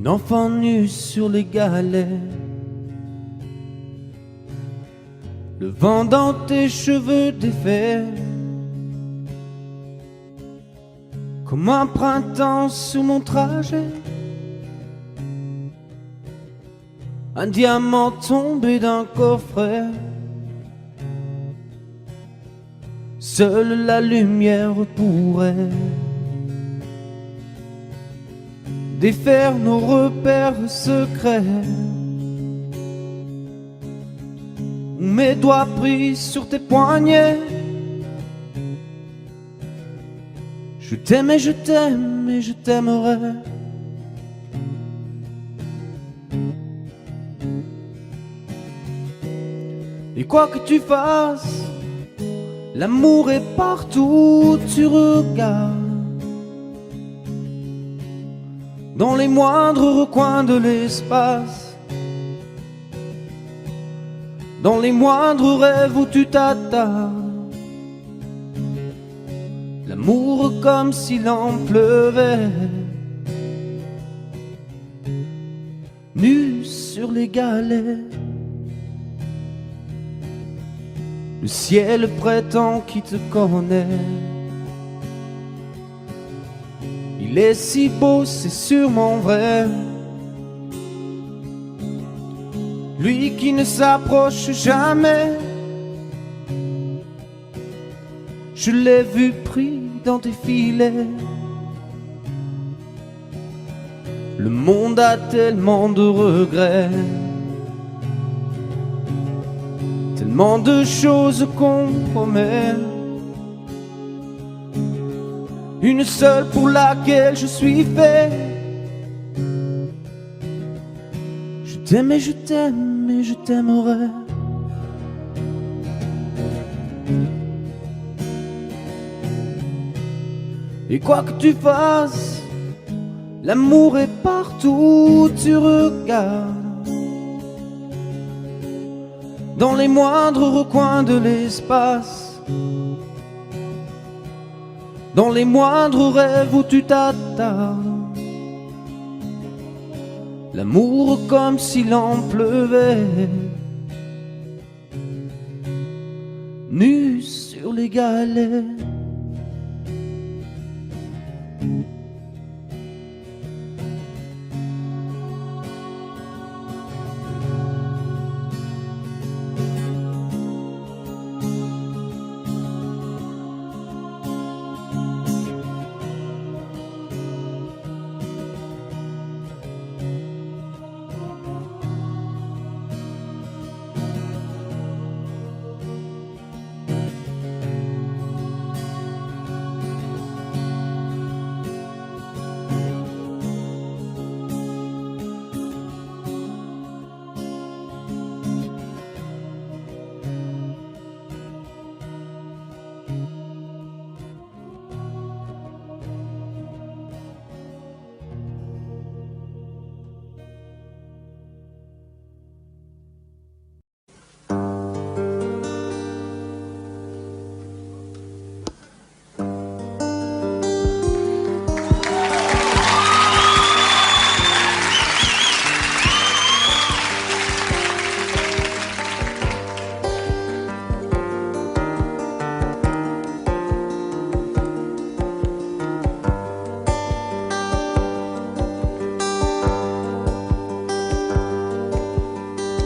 Une enfant nue sur les galets, le vent dans tes cheveux défaits, comme un printemps sur mon trajet. Un diamant tombé d'un coffret, seule la lumière pourrait défaire nos repères secrets. Mes doigts pris sur tes poignets, je t'aime et je t'aime et je t'aimerai. Et quoi que tu fasses, l'amour est partout où tu regardes. Dans les moindres recoins de l'espace, dans les moindres rêves où tu t'attardes. L'amour comme s'il en pleuvait, nu sur les galets. Le ciel prétend qui te connaît. Il est si beau, c'est sûrement vrai. Lui qui ne s'approche jamais, je l'ai vu pris dans tes filets. Le monde a tellement de regrets, tellement de choses qu'on promet. Une seule pour laquelle je suis fait. Je t'aime et je t'aime et je t'aimerai. Et quoi que tu fasses, l'amour est partout où tu regardes. Dans les moindres recoins de l'espace, dans les moindres rêves où tu t'attardes. L'amour comme s'il en pleuvait, nu sur les galets.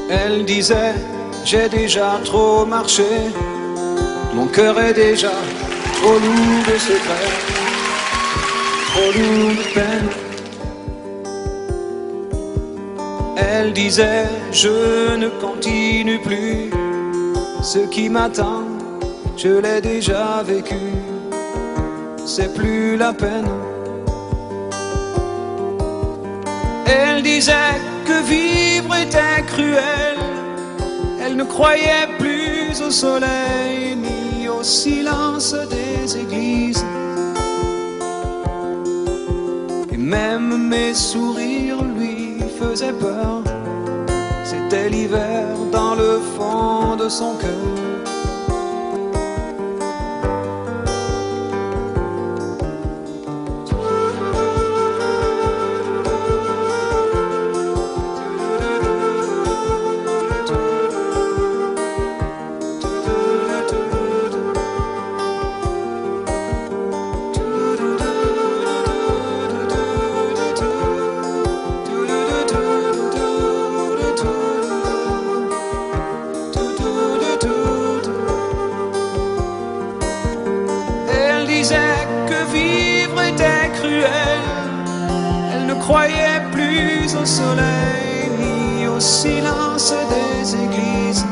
Elle disait, j'ai déjà trop marché, mon cœur est déjà trop lourd de secrets, trop lourd de peine. Elle disait, je ne continue plus, ce qui m'attend, je l'ai déjà vécu, c'est plus la peine. Elle disait que vivre était cruel, elle ne croyait plus au soleil ni au silence des églises. Et même mes sourires lui faisaient peur, c'était l'hiver dans le fond de son cœur. cruel. Elle ne croyait plus au soleil ni au silence des églises.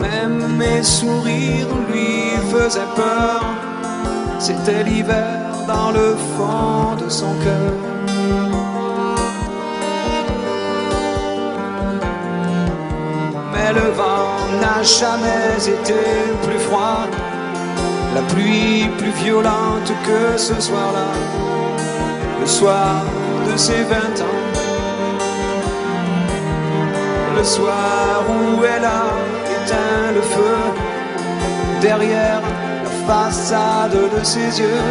Même mes sourires lui faisaient peur. C'était l'hiver dans le fond de son cœur. Mais le vent n'a jamais été plus froid, la pluie plus violente que ce soir-là, le soir de ses 20 ans, le soir où elle a éteint le feu derrière la façade de ses yeux,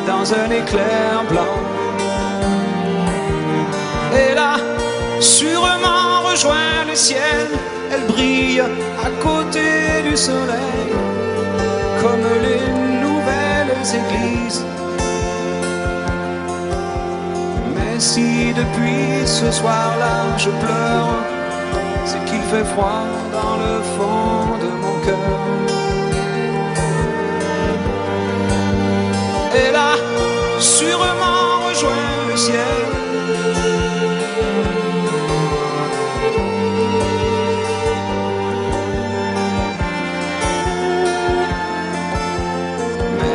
dans un éclair blanc. Et là, sûrement rejoint le ciel, elle brille à côté du soleil, comme les nouvelles églises. Mais si depuis ce soir-là je pleure, c'est qu'il fait froid dans le fond de mon cœur. Et là, sûrement rejoint le ciel,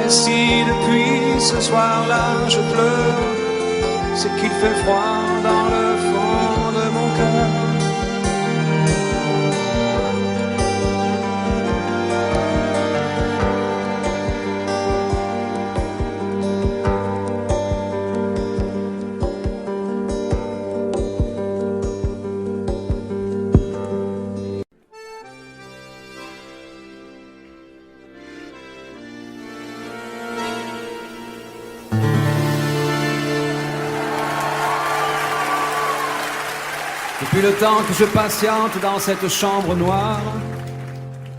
si depuis ce soir-là je pleure, c'est qu'il fait froid dans le fond de mon cœur. Depuis le temps que je patiente dans cette chambre noire,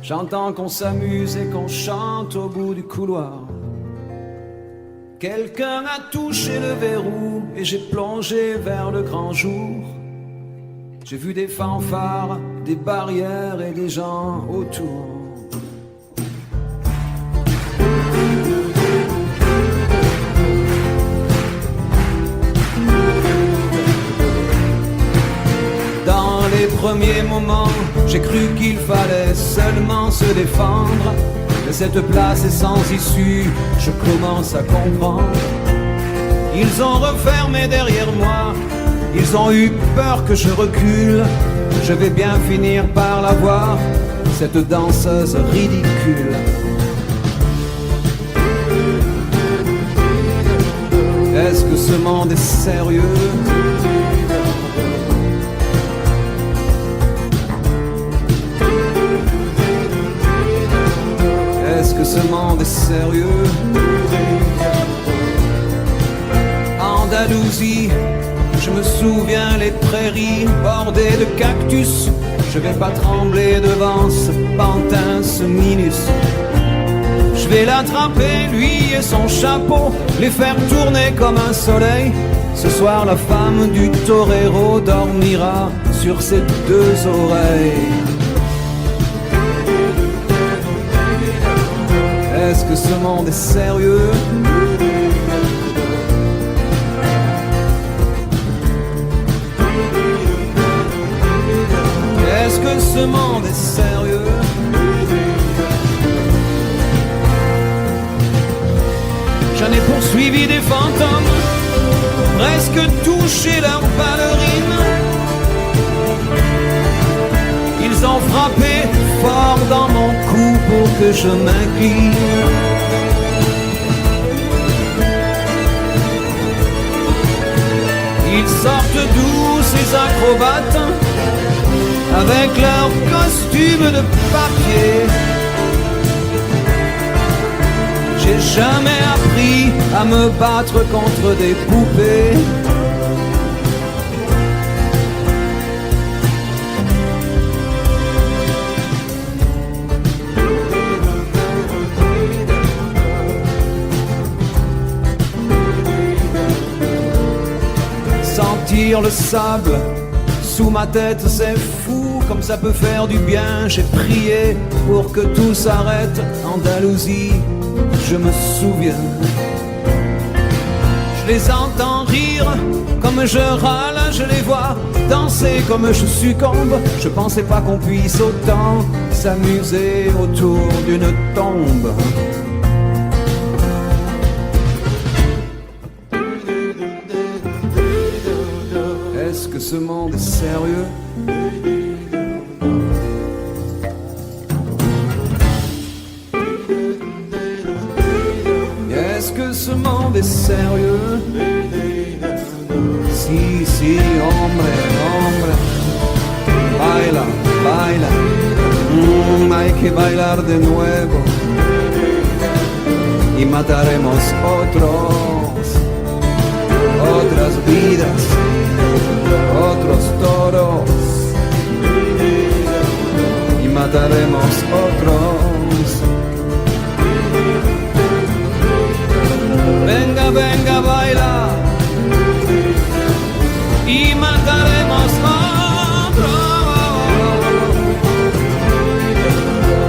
j'entends qu'on s'amuse et qu'on chante au bout du couloir. Quelqu'un a touché le verrou et j'ai plongé vers le grand jour. J'ai vu des fanfares, des barrières et des gens autour. Les premiers moments, j'ai cru qu'il fallait seulement se défendre. Mais cette place est sans issue, je commence à comprendre. Ils ont refermé derrière moi, ils ont eu peur que je recule. Je vais bien finir par la voir, cette danseuse ridicule. Est-ce que ce monde est sérieux ? Est-ce que ce monde est sérieux? Andalousie, je me souviens les prairies bordées de cactus. Je vais pas trembler devant ce pantin, ce minus. Je vais l'attraper, lui et son chapeau, les faire tourner comme un soleil. Ce soir la femme du torero dormira sur ses deux oreilles. Est-ce que ce monde est sérieux? Est-ce que ce monde est sérieux? J'en ai poursuivi des fantômes, presque touché leurs ballerines. Ils ont frappé fort dans mon cou pour que je m'incline. Ils sortent d'où ces acrobates avec leurs costumes de papier? J'ai jamais appris à me battre contre des poupées. Sentir le sable sous ma tête, c'est fou, comme ça peut faire du bien. J'ai prié pour que tout s'arrête. Andalousie, je me souviens. Je les entends rire comme je râle, je les vois danser comme je succombe. Je pensais pas qu'on puisse autant s'amuser autour d'une tombe. Est-ce que ce monde est sérieux? Est-ce que ce monde est sérieux? Si, si, hombre, hombre. Baila, baila. Hay que bailar de nuevo. Y mataremos otras vidas, otros toros. Y mataremos otros. Venga, venga, baila. Y mataremos otro.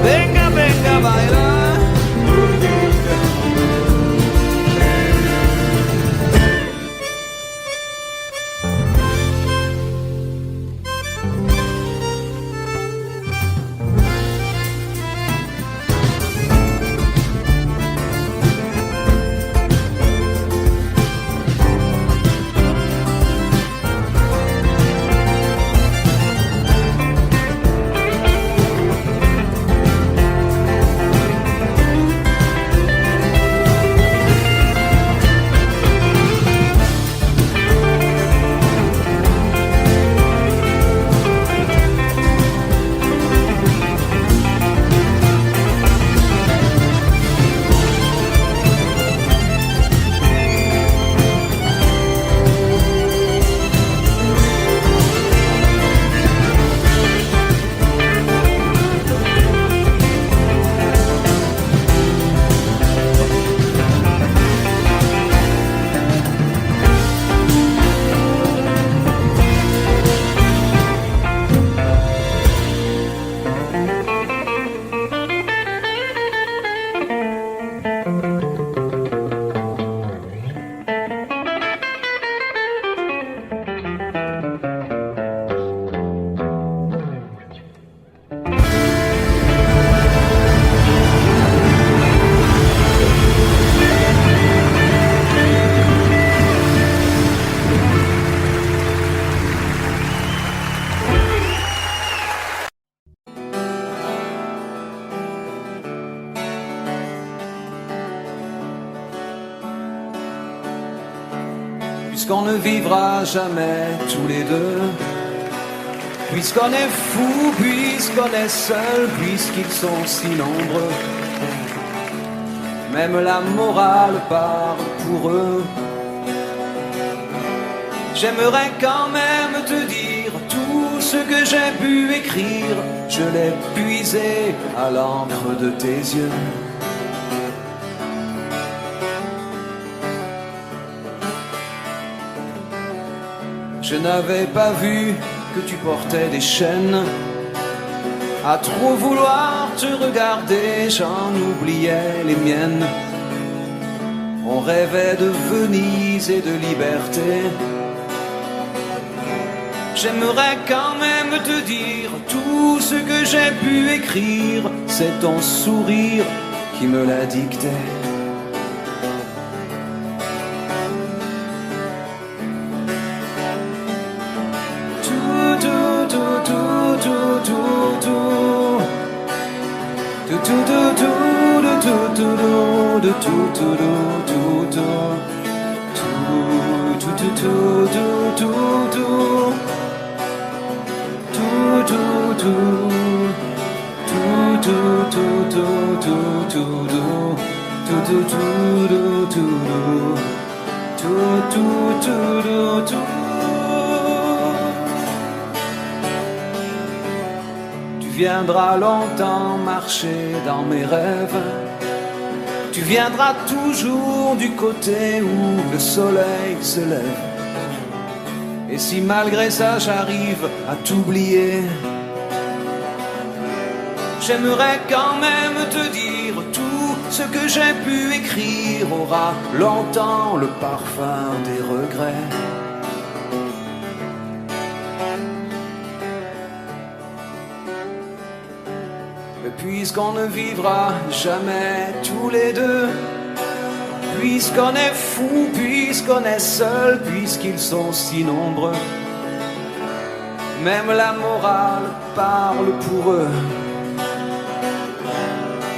Venga, venga, baila. Puisqu'on ne vivra jamais tous les deux, puisqu'on est fou, puisqu'on est seul, puisqu'ils sont si nombreux, même la morale parle pour eux. J'aimerais quand même te dire tout ce que j'ai pu écrire, je l'ai puisé à l'encre de tes yeux. Je n'avais pas vu que tu portais des chaînes. À trop vouloir te regarder, j'en oubliais les miennes. On rêvait de Venise et de liberté. J'aimerais quand même te dire tout ce que j'ai pu écrire, c'est ton sourire qui me l'a dicté. Tu viendras longtemps marcher dans mes rêves. Tu viendras toujours du côté où le soleil se lève. Et si malgré ça j'arrive à t'oublier, j'aimerais quand même te dire tout ce que j'ai pu écrire aura longtemps le parfum des regrets. Mais puisqu'on ne vivra jamais tous les deux, puisqu'on est fou, puisqu'on est seul, puisqu'ils sont si nombreux, même la morale parle pour eux.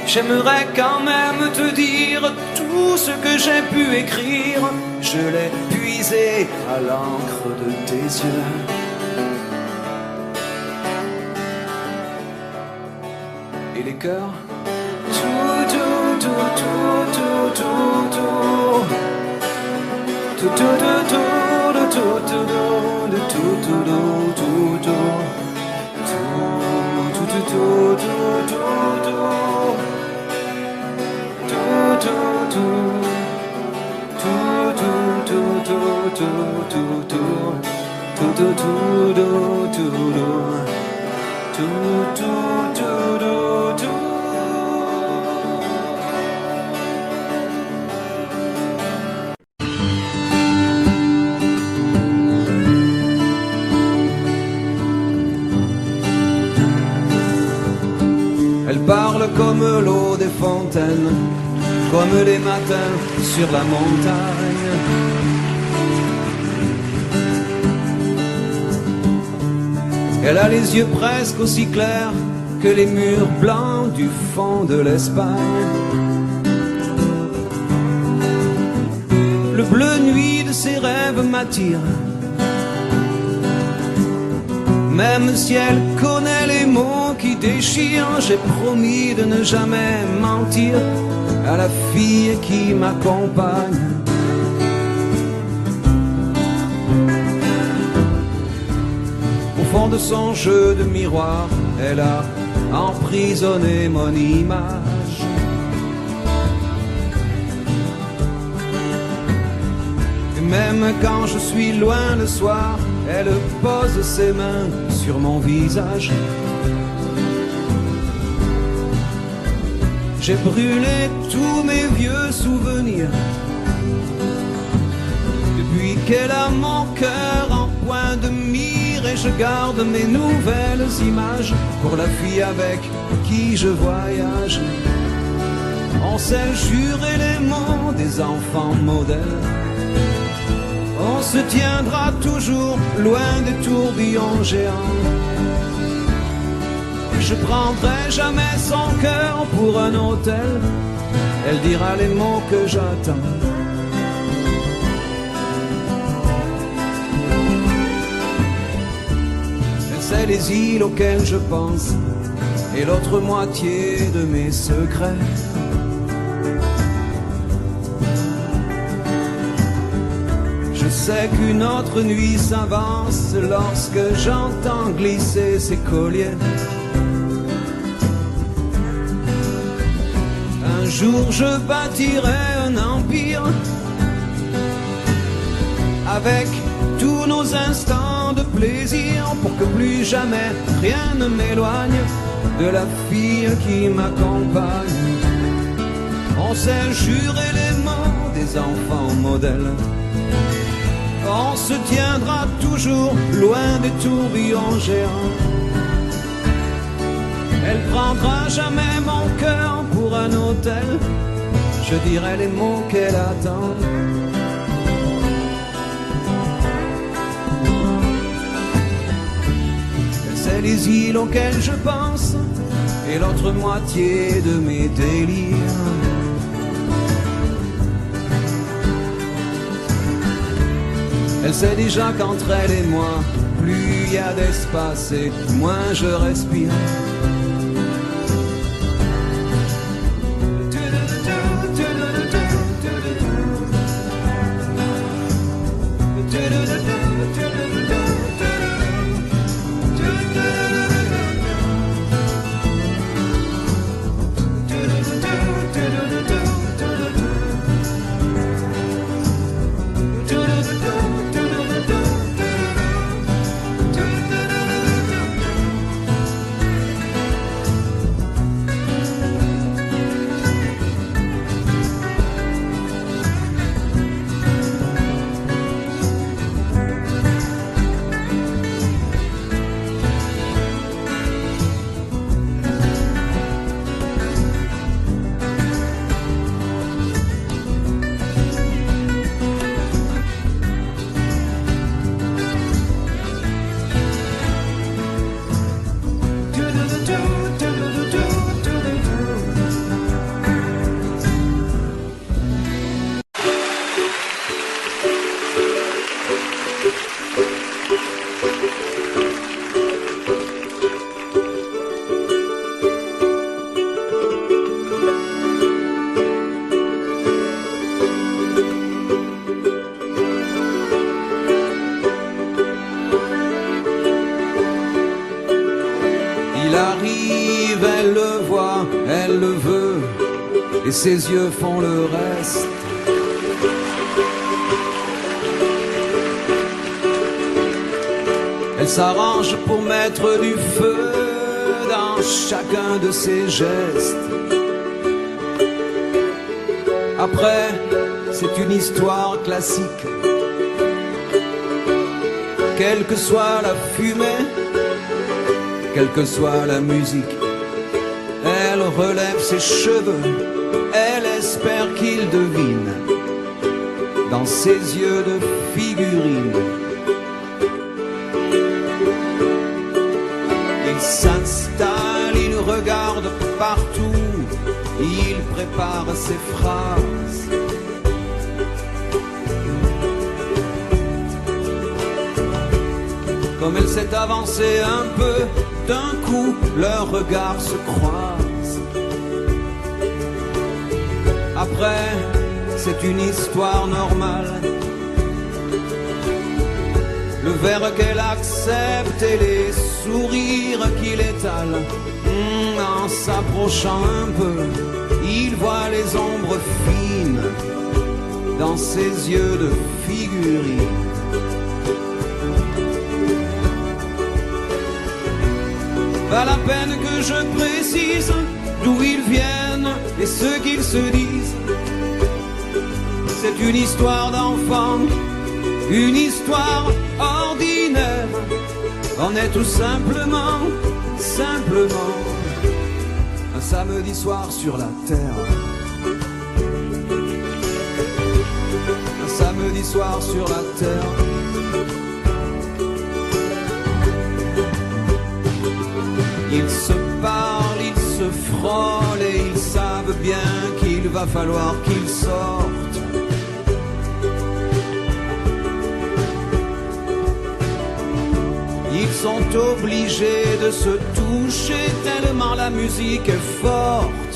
J'aimerais quand même te dire tout ce que j'ai pu écrire, je l'ai puisé à l'encre de tes yeux. Et les cœurs, tout, tout, tout, tout, tout, tout, tout, tout, tout, tout, tout, tout, Elle parle comme l'eau des fontaines, comme les matins sur la montagne. Elle a les yeux presque aussi clairs que les murs blancs du fond de l'Espagne. Le bleu nuit de ses rêves m'attire, même si elle connaît les mots qui déchirent. J'ai promis de ne jamais mentir à la fille qui m'accompagne. Au fond de son jeu de miroir, elle a emprisonné mon image. Et même quand je suis loin le soir, elle pose ses mains sur mon visage. J'ai brûlé tous mes vieux souvenirs depuis qu'elle a mon cœur en point de mire, et je garde mes nouvelles images pour la fille avec qui je voyage. On s'est juré les mots des enfants modèles. On se tiendra toujours loin des tourbillons géants. Je prendrai jamais son cœur pour un hôtel. Elle dira les mots que j'attends. Elle sait les îles auxquelles je pense et l'autre moitié de mes secrets. Je sais qu'une autre nuit s'avance lorsque j'entends glisser ses colliers. Un jour je bâtirai un empire avec tous nos instants de plaisir, pour que plus jamais rien ne m'éloigne de la fille qui m'accompagne. On s'est juré les mots des enfants modèles. On se tiendra toujours loin des tourbillons géants. Elle prendra jamais mon cœur pour un hôtel. Je dirai les mots qu'elle attend. C'est les îles auxquelles je pense et l'autre moitié de mes délires. Elle sait déjà qu'entre elle et moi, plus il y a d'espace et moins je respire. et ses yeux font le reste. Elle s'arrange pour mettre du feu dans chacun de ses gestes. Après, c'est une histoire classique. Quelle que soit la fumée, quelle que soit la musique, elle relève ses cheveux, elle espère qu'il devine dans ses yeux de figurine. Il s'installe, il regarde partout, il prépare ses phrases. Comme elle s'est avancée un peu, d'un coup, leurs regards se croisent. Après, c'est une histoire normale. Le verre qu'elle accepte et les sourires qu'il étale. En s'approchant un peu, il voit les ombres fines dans ses yeux de figurine. Pas la peine que je précise d'où ils viennent et ce qu'ils se disent. C'est une histoire d'enfant, une histoire ordinaire. On est tout simplement, un samedi soir sur la terre. Un samedi soir sur la terre. Ils se parlent, ils se frôlent et ils savent bien qu'il va falloir qu'ils sortent. Ils sont obligés de se toucher tellement la musique est forte.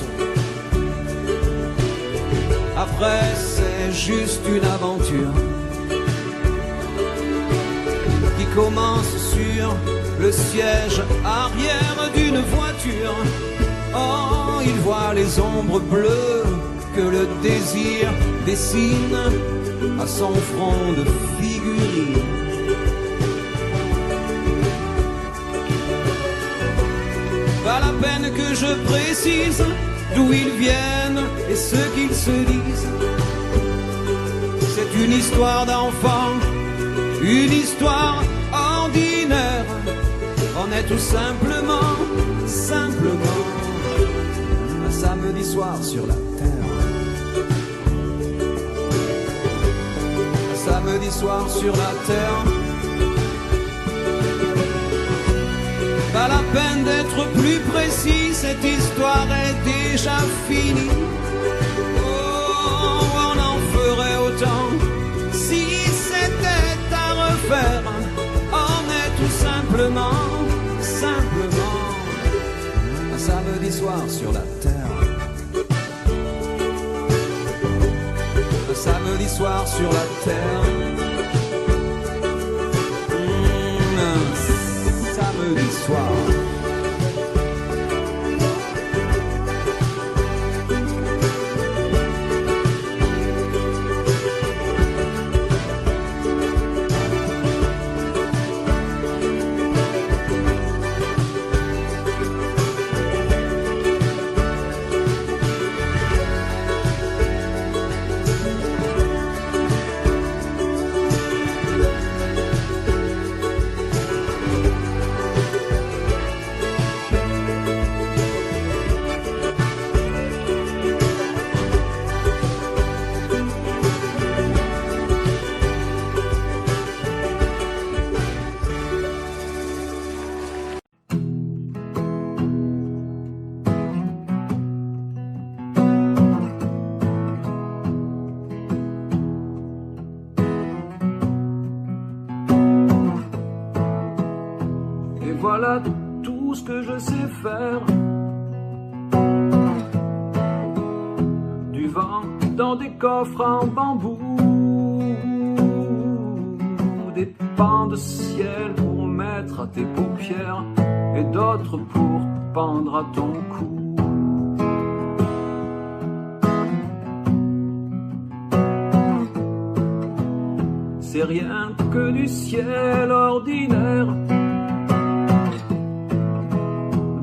Après, c'est juste une aventure qui commence sur le siège arrière d'une voiture. Oh, il voit les ombres bleues que le désir dessine à son front de figurine. Pas la peine que je précise d'où ils viennent et ce qu'ils se disent. C'est une histoire d'enfant, une histoire ordinaire. On est tout simplement, un samedi soir sur la terre. Un samedi soir sur la terre. Pas la peine d'être plus précis, cette histoire est déjà finie. Oh, on en ferait autant si c'était à refaire. On est tout simplement, un samedi soir sur la terre. Un samedi soir sur la terre. Un samedi soir. Voilà tout ce que je sais faire. Du vent dans des coffres en bambou, des pans de ciel pour mettre à tes paupières et d'autres pour pendre à ton cou. c'est rien que du ciel ordinaire.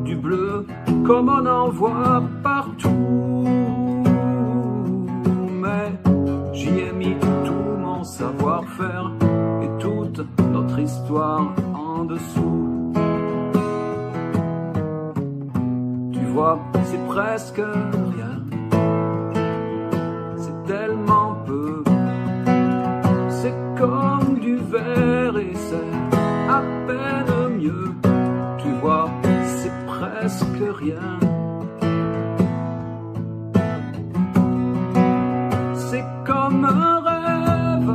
Du bleu comme on en voit partout, mais j'y ai mis tout mon savoir-faire et toute notre histoire en dessous. Tu vois, c'est presque rien, c'est tellement peu. C'est comme du verre et c'est à peine mieux. Tu vois, c'est presque rien. C'est comme un rêve,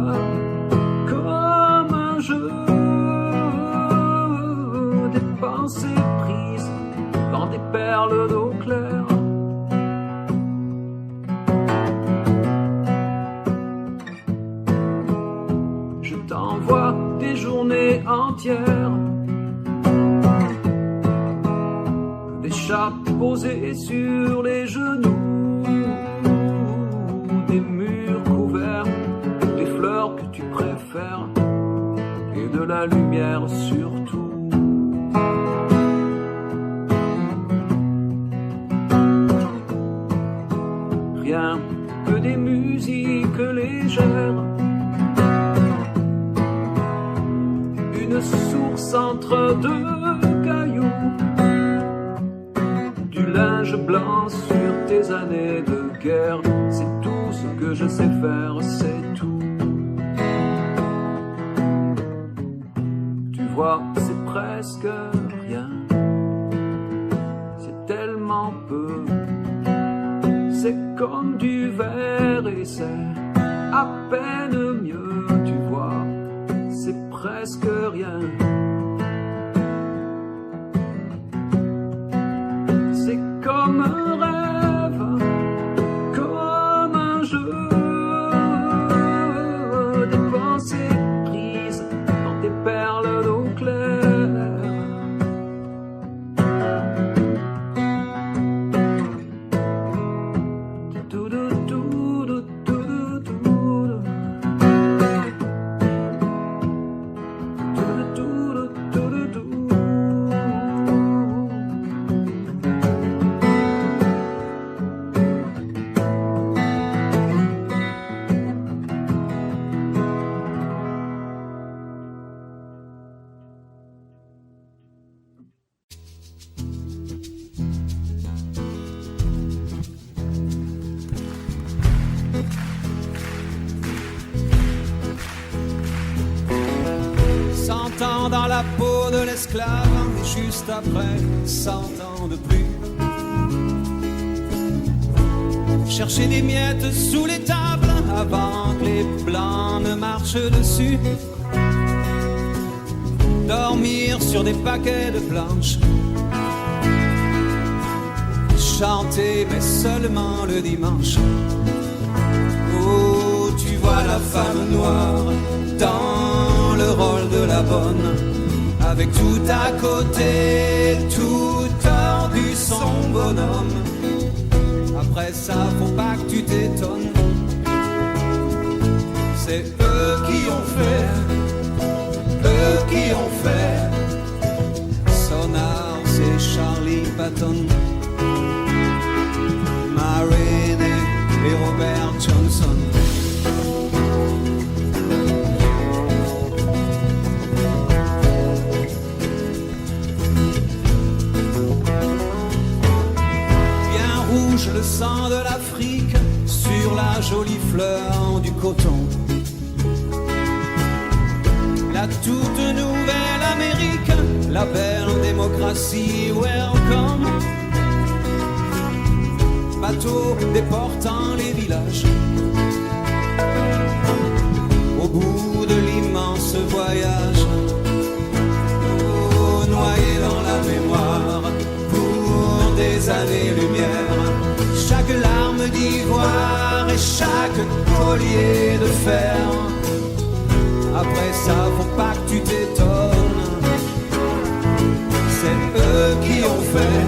comme un jeu, des pensées prises dans des perles d'eau claire. Je t'envoie des journées entières, des chats posés sur les genoux, des murs couverts, des fleurs que tu préfères et de la lumière surtout. Rien que des musiques légères, une source entre deux cailloux, du linge blanc sur tes années de guerre. C'est tout ce que je sais faire, c'est tout. Tu vois, c'est presque rien, c'est tellement peu. C'est comme du verre et c'est à peine mieux. Tu vois, c'est presque rien. C'est comme un rêve, comme un jeu, des pensées prises dans des perles d'eau claire. Dans la peau de l'esclave, et juste après 100 ans de plus, chercher des miettes sous les tables avant que les blancs ne marchent dessus, dormir sur des paquets de planches, chanter mais seulement le dimanche. Oh, tu vois la femme noire dans le rôle de la bonne, avec tout à côté, tout tordu son bonhomme. Après ça, faut pas que tu t'étonnes, c'est eux qui ont fait Sonar, c'est Charlie Patton, Marine et Robert Johnson. Le sang de l'Afrique sur la jolie fleur du coton. La toute nouvelle Amérique, la belle démocratie, welcome. Bateau déportant les villages, au bout de l'immense voyage, oh, noyé dans la mémoire pour des années-lumière. Chaque larme d'ivoire et chaque collier de fer. Après ça, faut pas que tu t'étonnes, c'est eux qui ont fait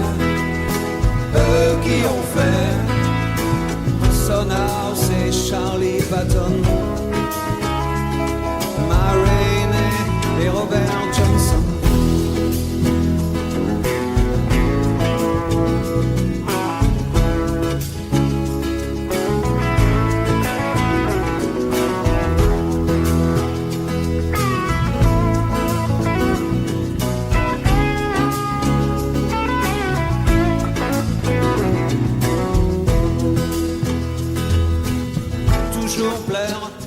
Sonar, c'est Charlie Patton, Robert Johnson.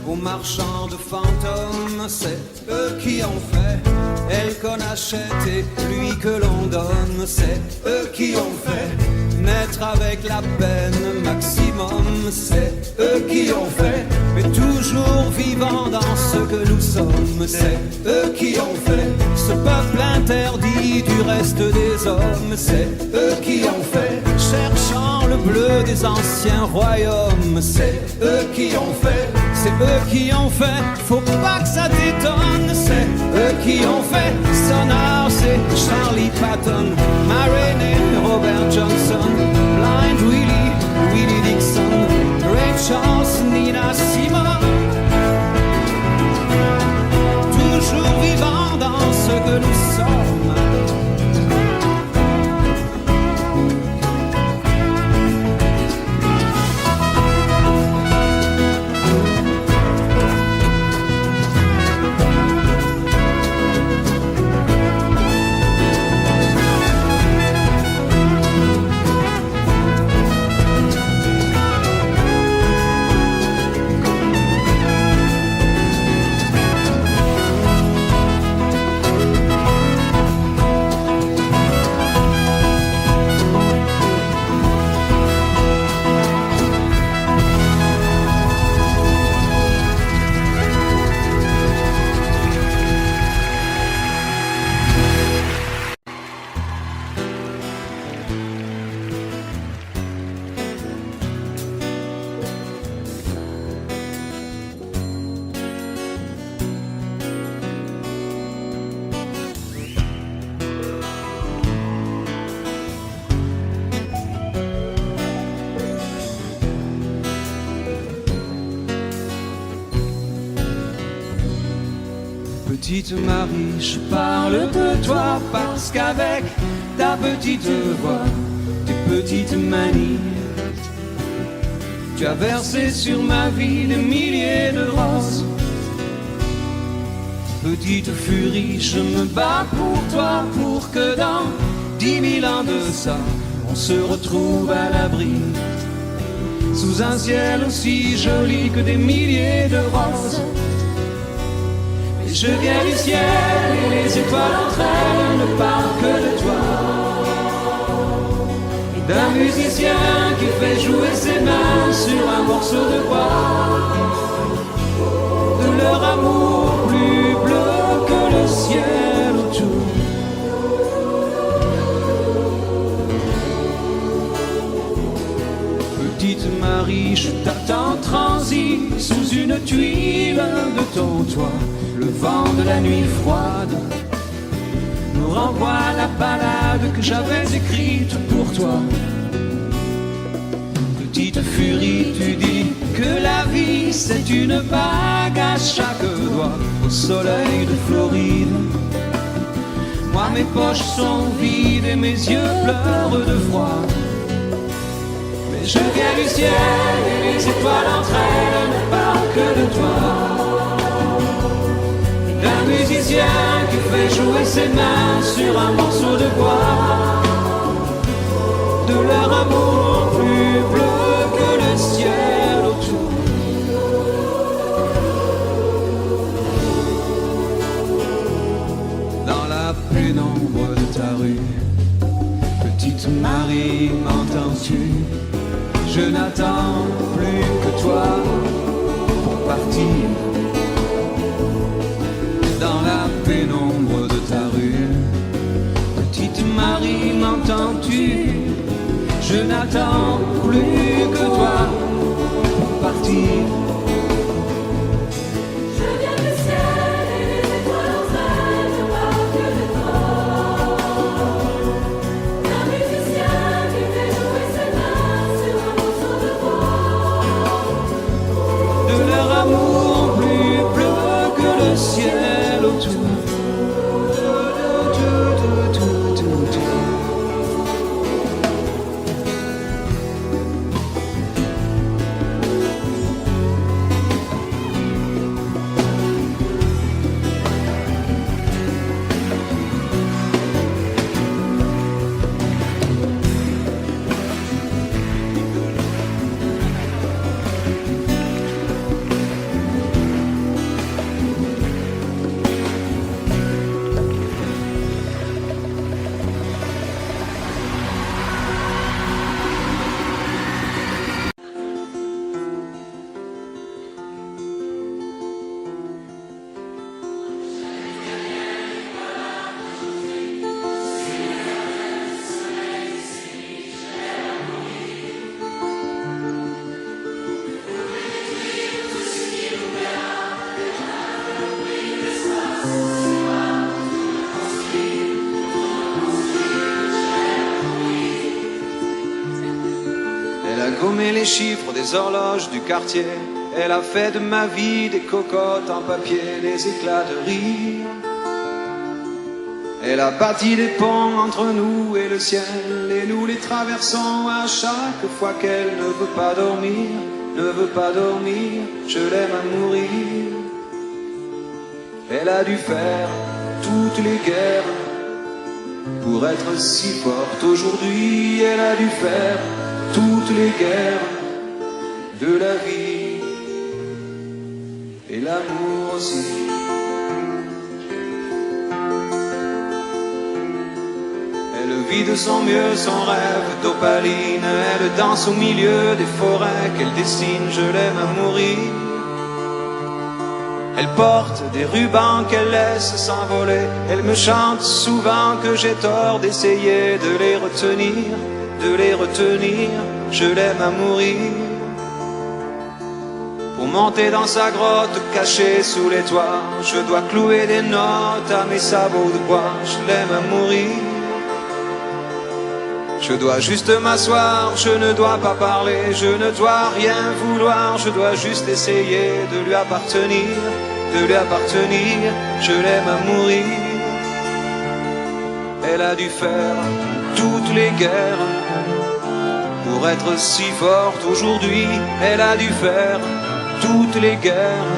Aux marchands de fantômes, c'est eux qui ont fait elle qu'on achète et lui que l'on donne, c'est eux qui ont fait naître avec la peine maximum, c'est eux qui ont fait, mais toujours vivant dans ce que nous sommes, c'est eux qui ont fait ce peuple interdit du reste des hommes, c'est eux qui ont fait, cherchant le bleu des anciens royaumes, c'est eux qui ont fait. C'est eux qui ont fait, faut pas que ça t'étonne. C'est eux qui ont fait, Sonar, c'est Charlie Patton, Marilyn, Robert Johnson, Blind Willie, Willie Dixon, Ray Charles, Nina Simone. Toujours vivant dans ce que nous sommes. Petite Marie, je parle de toi parce qu'avec ta petite voix, tes petites manies, tu as versé sur ma vie des milliers de roses. Petite furie, je me bats pour toi, pour que dans 10 000 ans de ça, on se retrouve à l'abri, sous un ciel aussi joli que des milliers de roses. Je viens du ciel et les étoiles entre elles ne parlent que de toi, et d'un musicien qui fait jouer ses mains sur un morceau de bois, de leur amour plus bleu que le ciel autour. Petite Marie, je t'attends transi sous une tuile de ton toit. Le vent de la nuit froide nous renvoie la ballade que j'avais écrite pour toi. Petite furie, tu dis que la vie c'est une bague à chaque doigt au soleil de Floride. Moi mes poches sont vides et mes yeux pleurent de froid. Mais je viens du ciel et les étoiles entre elles ne parlent que de toi. D'un musicien qui fait jouer ses mains sur un morceau de bois, de leur amour plus bleu que le ciel autour. Dans la pénombre de ta rue, petite Marie, m'entends-tu? Je n'attends plus que toi pour partir. Dans la pénombre de ta rue, petite Marie, m'entends-tu? Je n'attends plus que toi pour partir. Je viens du ciel et les étoiles entre elles ne parlent que de toi. Un musicien qui fait jouer ses mains sur un morceau de bois, de leur amour plus bleu que le ciel autour. nommé les chiffres des horloges du quartier. Elle a fait de ma vie des cocottes en papier, des éclats de rire. Elle a bâti des ponts entre nous et le ciel, et nous les traversons à chaque fois qu'elle ne veut pas dormir, ne veut pas dormir, je l'aime à mourir. Elle a dû faire toutes les guerres pour être si forte aujourd'hui. Elle a dû faire toutes les guerres de la vie et l'amour aussi. Elle vit de son mieux son rêve d'opaline. Elle danse au milieu des forêts qu'elle dessine. Je l'aime à mourir. Elle porte des rubans qu'elle laisse s'envoler. Elle me chante souvent que j'ai tort d'essayer de les retenir, de les retenir. Je l'aime à mourir. Pour monter dans sa grotte cachée sous les toits, je dois clouer des notes à mes sabots de bois. Je l'aime à mourir. Je dois juste m'asseoir, je ne dois pas parler, je ne dois rien vouloir, je dois juste essayer de lui appartenir, de lui appartenir, je l'aime à mourir. Elle a dû faire toutes les guerres pour être si forte aujourd'hui. Elle a dû faire toutes les guerres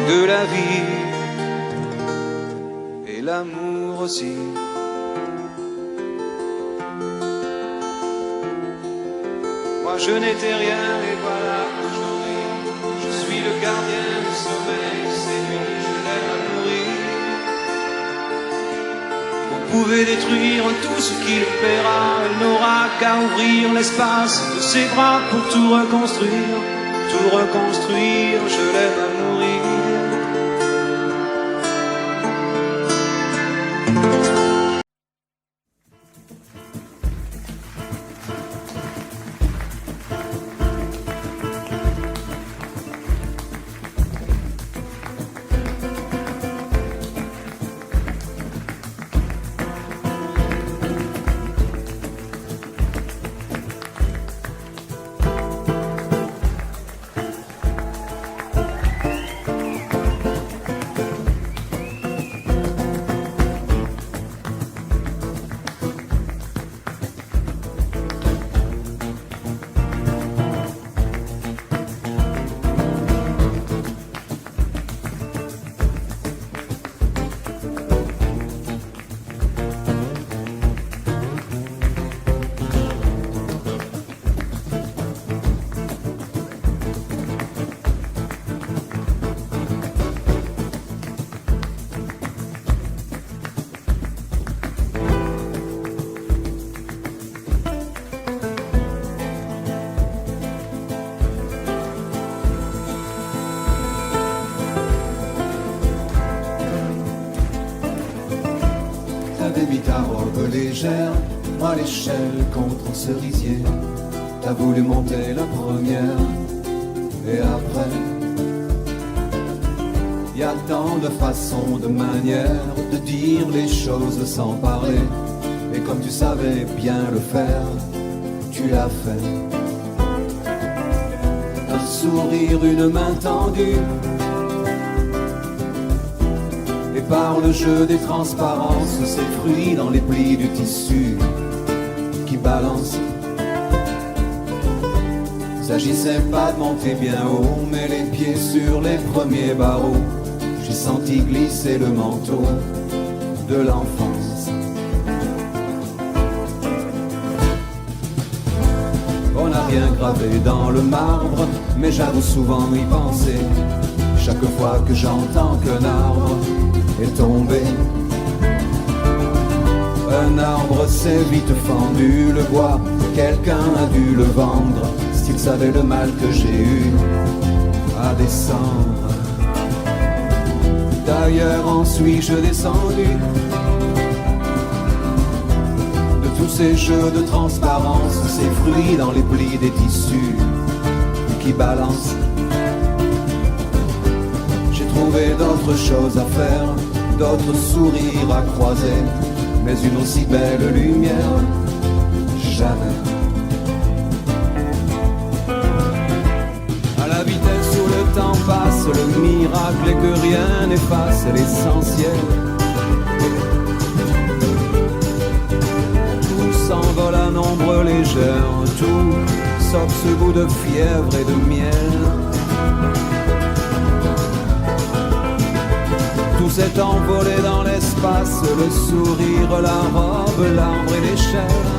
de la vie et l'amour aussi. Moi je n'étais rien et voilà qu'aujourd'hui je suis le gardien du sommeil de ces nuits. Je l'aime à mourir. Vous pouvez détruire tout ce qui le paiera. Elle n'aura qu'à ouvrir l'espace de ses bras pour tout reconstruire, tout reconstruire. Je l'aime à mourir. T'avais mis ta robe légère, moi l'échelle contre un cerisier. T'as voulu monter la première, et après, y a tant de façons, de manières de dire les choses sans parler. Et comme tu savais bien le faire, tu l'as fait. Un sourire, une main tendue, et par le jeu des transparences, ces fruits dans les plis du tissu qui balancent. S'agissait pas de monter bien haut, mais les pieds sur les premiers barreaux. J'ai senti glisser le manteau de l'enfance. On n'a rien gravé dans le marbre, mais j'avoue souvent y penser. Chaque fois que j'entends qu'un arbre est tombé, un arbre s'est vite fendu, le bois, quelqu'un a dû le vendre, s'il savait le mal que j'ai eu à descendre. D'ailleurs en suis-je descendu de tous ces jeux de transparence, ces fruits dans les plis des tissus qui balancent. J'ai trouvé d'autres choses à faire, d'autres sourires à croiser, mais une aussi belle lumière, jamais. temps passe, le miracle est que rien n'efface l'essentiel. Tout s'envole à nombre légère, tout sauf ce goût de fièvre et de miel. Tout s'est envolé dans l'espace, le sourire, la robe, l'arbre et l'échelle.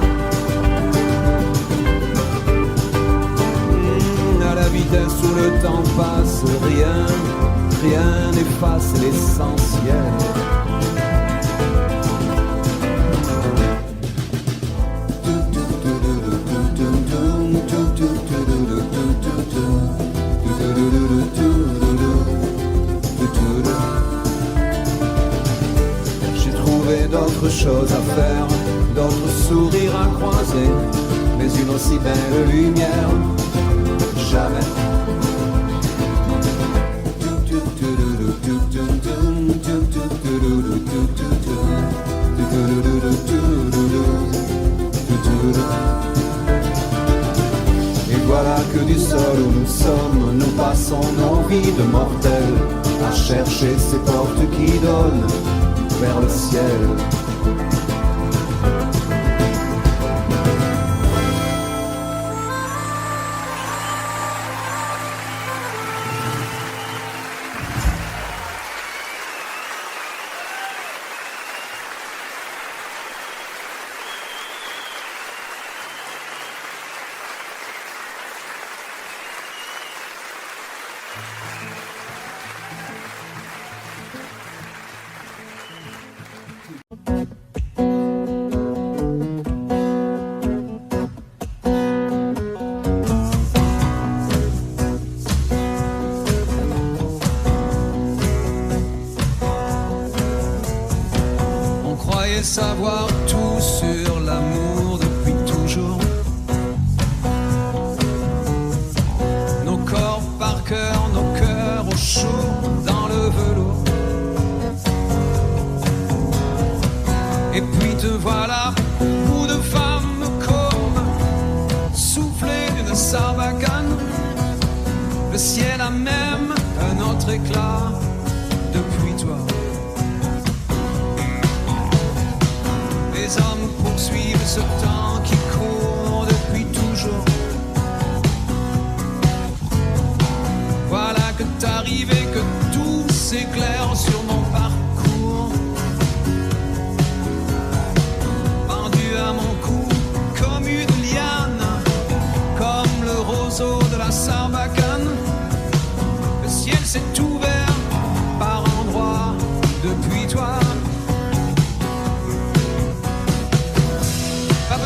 À la vitesse où le temps passe, rien n'efface l'essentiel. D'autres choses à faire, d'autres sourires à croiser, mais une aussi belle lumière, jamais. Et voilà que du sol où nous sommes, nous passons nos vies de mortels à chercher ces portes qui donnent vers le ciel. Savoir tout sur l'amour depuis toujours. Nos corps par cœur, nos cœurs au chaud dans le velours. Et puis te voilà, bout de femme comme soufflé d'une sarbacane. Le ciel a même un autre éclat depuis toi. Les hommes poursuivent ce temps qui court depuis toujours. Voilà que t'arrives et que tout s'éclaire sur mon parcours. Pendu à mon cou comme une liane, comme le roseau de la sarbacane. Le ciel s'est ouvert par endroits depuis toi. Pas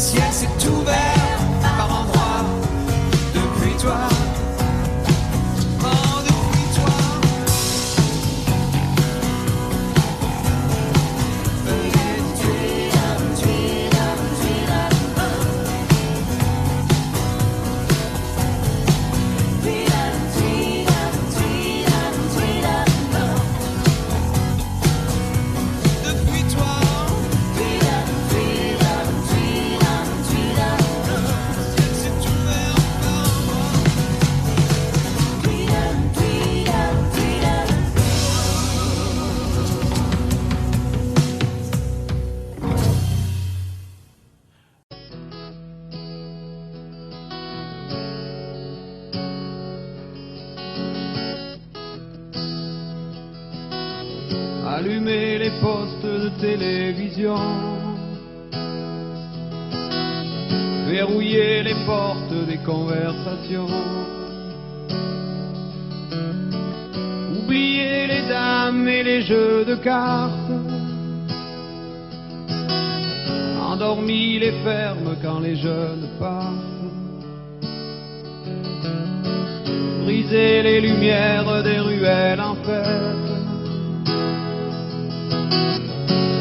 ciel s'est ouvert par endroits depuis toi. Oh, depuis toi. Depuis toi. Allumer les postes de télévision, verrouiller les portes des conversations, oublier les dames et les jeux de cartes, endormi les fermes quand les jeunes partent, briser les lumières des ruelles en fête,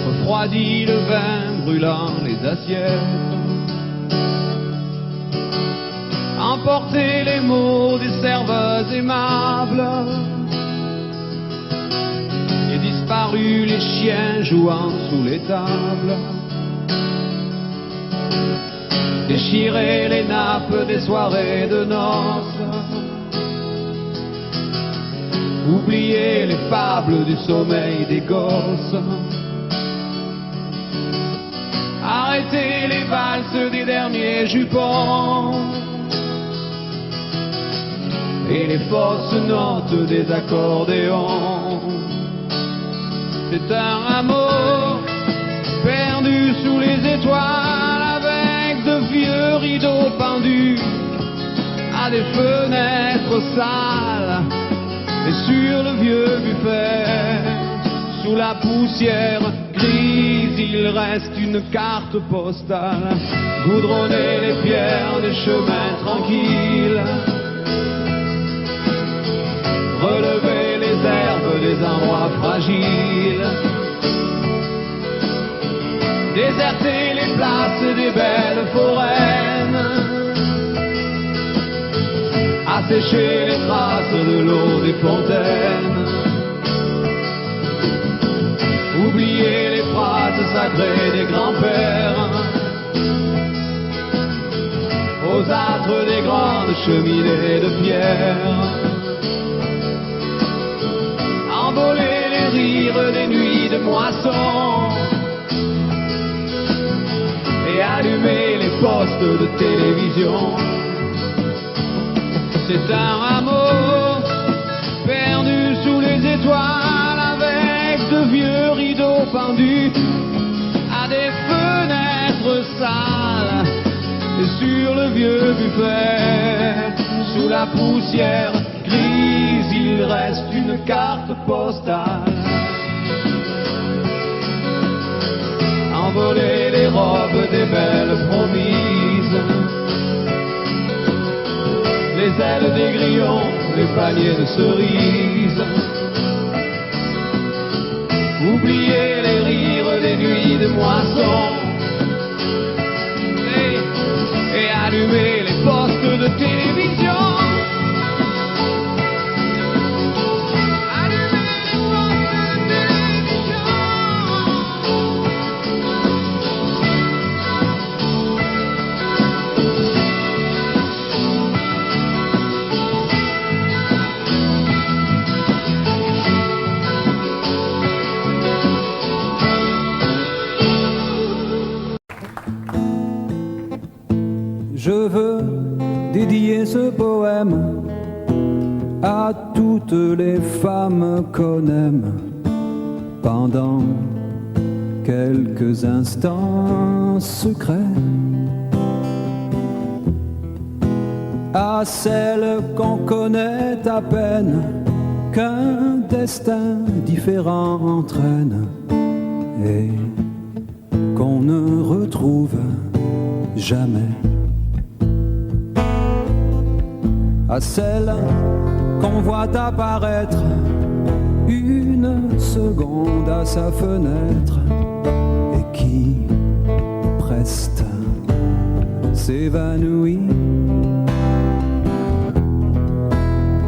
refroidi le vin brûlant les assiettes, emporter les mots des serveuses aimables, et disparu les chiens jouant sous les tables, déchirer les nappes des soirées de noces, oublier les fables du sommeil des gosses, arrêter les valses des derniers jupons et les fausses notes des accordéons. C'est un amour perdu sous les étoiles avec de vieux rideaux pendus à des fenêtres sales et sur le vieux buffet sous la poussière grise il reste une carte postale, goudronner les pierres des chemins tranquilles, relever les herbes des endroits fragiles, déserter les places des belles foraines, assécher les traces de l'eau des fontaines, oublier les phrases sacrées des grands-pères, aux âtres des grandes cheminées de pierre, envoler les rires des nuits de moisson et allumer les postes de télévision. C'est un amour perdu sous les étoiles avec de vieux rideaux pendus à des fenêtres sales et sur le vieux buffet sous la poussière grise il reste une carte postale, envoler les robes des belles promises, les ailes des grillons, les paniers de cerises, oublier les rires des nuits de moisson et allumer les postes de télévision. Je veux dédier ce poème à toutes les femmes qu'on aime pendant quelques instants secrets, à celles qu'on connaît à peine, qu'un destin différent entraîne et qu'on ne retrouve jamais. À celle qu'on voit apparaître une seconde à sa fenêtre et qui preste s'évanouit,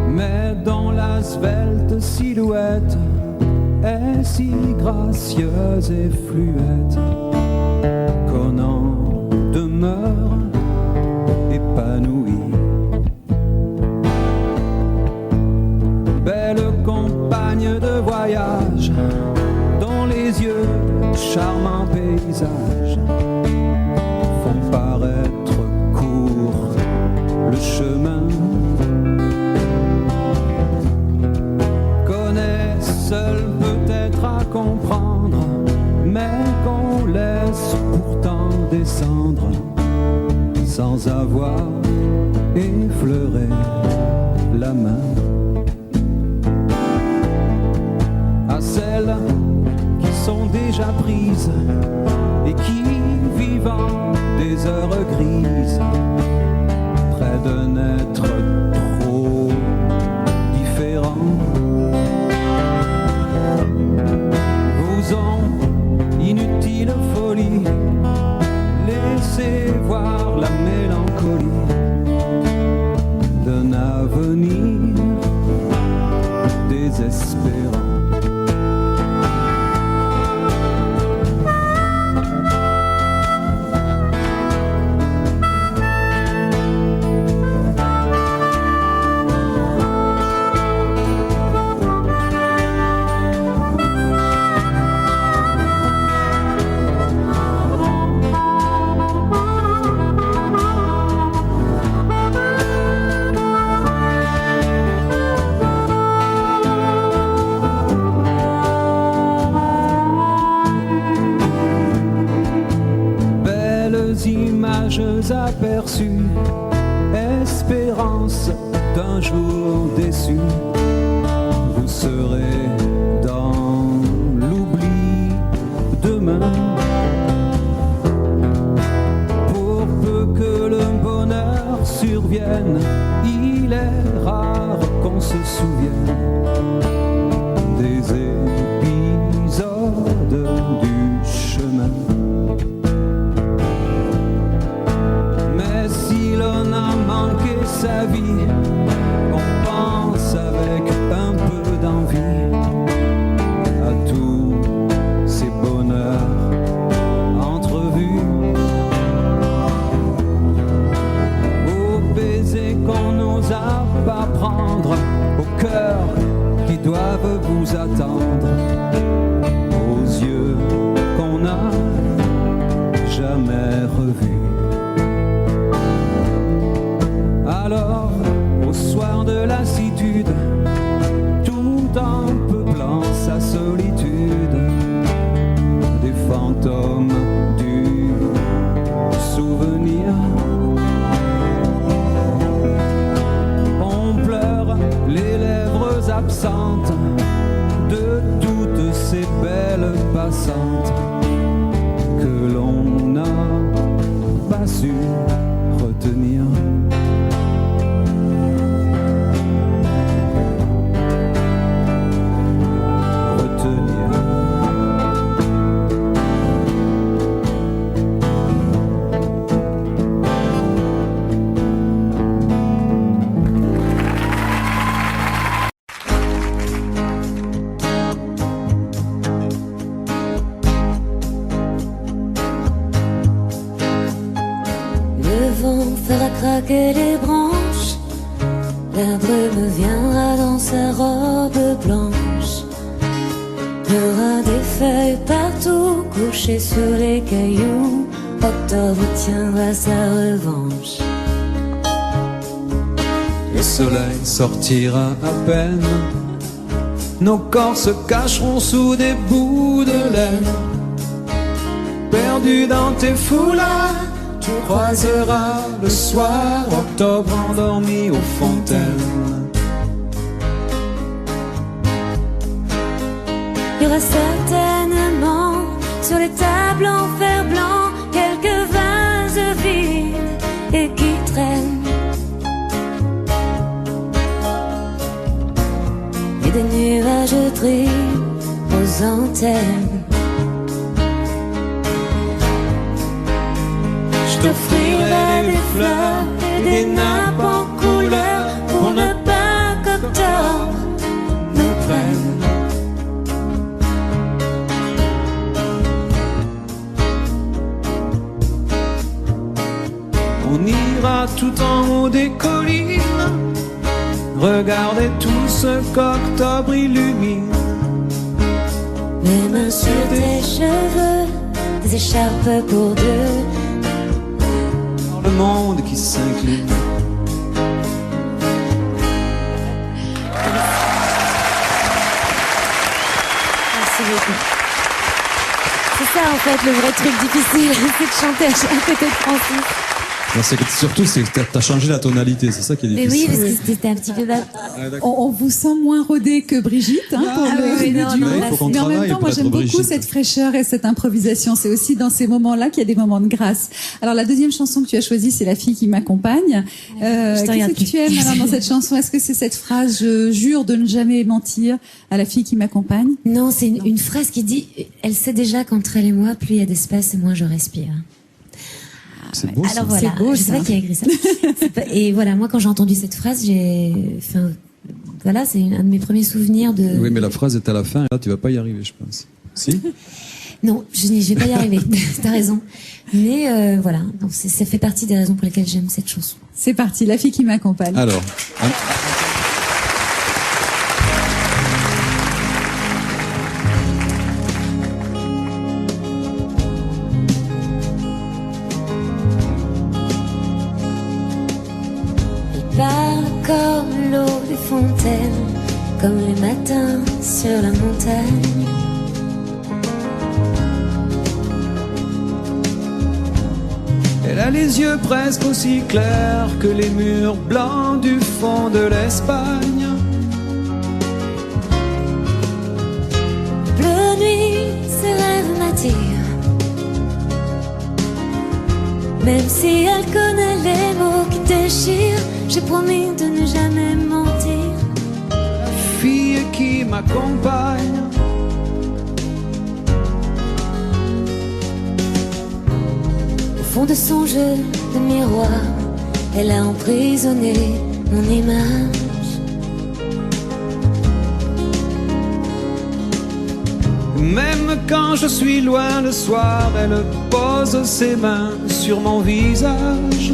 mais dont la svelte silhouette est si gracieuse et fluette qu'on en demeure épanoui. Belle compagne de voyage, dont les yeux, charmants paysages, font paraître court le chemin. Connaît seul peut-être à comprendre, mais qu'on laisse pourtant descendre sans avoir effleuré la main. À celles qui sont déjà prises et qui, vivant des heures grises, près d'un être trop différent, vous ont inutile folie laissez voir la mélancolie d'un avenir désespérant. Aperçu, espérance d'un jour déçu, vous serez dans l'oubli demain. Pour peu que le bonheur survienne, il est rare qu'on se souvienne des épisodes du chemin. Sa vie, on pense avec un peu d'envie à tous ces bonheurs entrevus, aux baisers qu'on n'osa pas prendre, aux cœurs qui doivent vous attendre, aux yeux qu'on n'a jamais revus. Alors, au soir de lassitude, tout en peuplant sa solitude, des fantômes du souvenir, on pleure les lèvres absentes de toutes ces belles passantes que l'on n'a pas su retenir. Craquer les branches, la brume viendra dans sa robe blanche. Il y aura des feuilles partout couchées sur les cailloux. Octobre tiendra sa revanche. Le soleil sortira à peine, nos corps se cacheront sous des bouts de laine. Perdu dans tes foulards, tu croiseras le soir octobre endormi aux fontaines. Il y aura certainement sur les tables en fer blanc quelques vases vides et qui traîne. Et des nuages tristes aux antennes. Je t'offrirai des fleurs et des nappes en couleur pour ne pas qu'octobre nous prenne. On ira tout en haut des collines, regardez tout ce qu'octobre illumine. Mes mains sur tes cheveux, des écharpes pour deux. Dans le monde qui s'incline. Merci beaucoup. C'est ça en fait le vrai truc difficile, c'est de chanter à côté de Francis. Non, surtout, c'est que t'as changé la tonalité, c'est ça qui est Mais difficile. oui, parce que c'était un petit peu bas. On vous sent moins rodé que Brigitte pour oui, le non, duo. non, il faut qu'on Mais en même travaille temps, pour moi être j'aime beaucoup Brigitte. cette fraîcheur et cette improvisation. C'est aussi dans ces moments-là qu'il y a des moments de grâce. Alors la deuxième chanson que tu as choisie, c'est La fille qui m'accompagne. Qu'est-ce regarde que plus. tu aimes alors dans cette chanson? Est-ce que c'est cette phrase « Je jure de ne jamais mentir à la fille qui m'accompagne » Non, c'est une phrase qui dit « Elle sait déjà qu'entre elle et moi, plus il y a d'espace et moins je respire ». C'est beau, ça. Alors voilà, C'est beau, je sais ça. pas qui a écrit ça. Et voilà, moi quand j'ai entendu cette phrase, voilà, c'est un de mes premiers souvenirs de... Oui, mais la phrase est à la fin, et là, tu vas pas y arriver, je pense. Si? Non, je vais pas y arriver, t'as raison. Mais voilà, donc ça fait partie des raisons pour lesquelles j'aime cette chanson. C'est parti, La fille qui m'accompagne. Alors. Elle parle comme l'eau des fontaines, comme les matins sur la montagne. Elle a les yeux presque aussi clairs que les murs blancs du fond de l'Espagne. Bleu nuit, ses rêves m'attirent. Même si elle connaît les mots qui déchirent, j'ai promis de ne jamais mentir. La fille qui m'accompagne. Au fond de son jeu de miroir, elle a emprisonné mon image. Même quand je suis loin le soir, elle pose ses mains sur mon visage.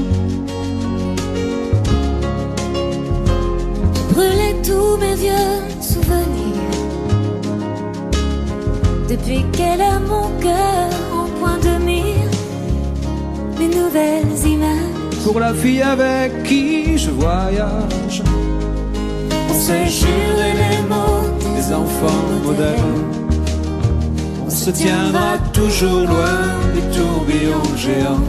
J'ai brûlé tous mes vieux souvenirs depuis qu'elle a mon cœur en point de mire. Mes nouvelles images. Pour la fille avec qui je voyage, on s'est juré les mots des enfants modernes. On se tiendra toujours loin des tourbillons géants.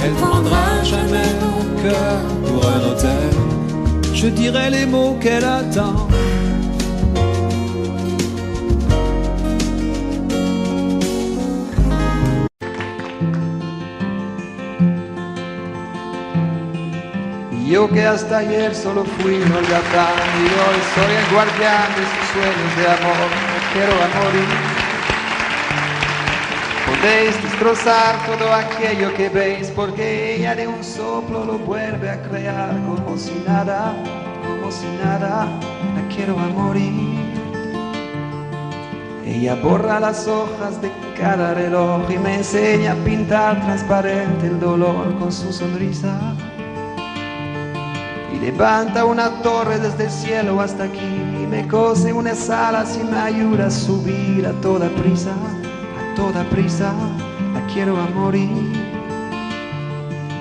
Elle prendra jamais mon cœur pour un hôtel. Je dirai les mots qu'elle attend. Yo que hasta ayer solo fui un holgazán y hoy soy el guardián de sus sueños de amor, me quiero a morir. Podéis destrozar todo aquello que veis porque ella de un soplo lo vuelve a crear como si nada, la quiero a morir. Ella borra las hojas de cada reloj y me enseña a pintar transparente el dolor con su sonrisa. Y levanta una torre desde el cielo hasta aquí y me cose unas alas y me ayuda a subir a toda prisa, la quiero a morir.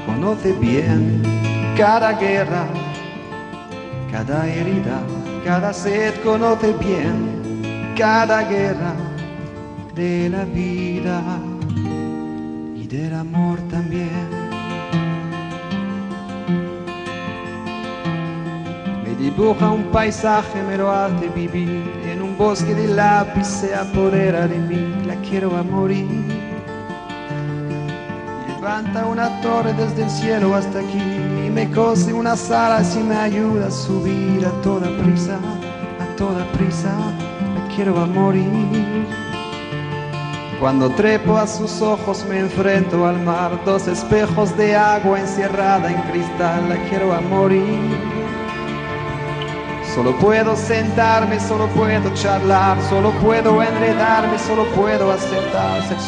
Conoce bien cada guerra, cada herida, cada sed, conoce bien cada guerra de la vida y del amor también. Dibuja un paisaje, me lo hace vivir. En un bosque de lápiz se apodera de mí. La quiero a morir. levanta una torre desde el cielo hasta aquí y me cose unas alas y me ayuda a subir a toda prisa, me quiero a morir. Cuando trepo a sus ojos me enfrento al mar, dos espejos de agua encerrada en cristal, la quiero a morir. Solo puedo sentarme, solo puedo charlar, solo puedo enredarme, solo puedo aceptar ser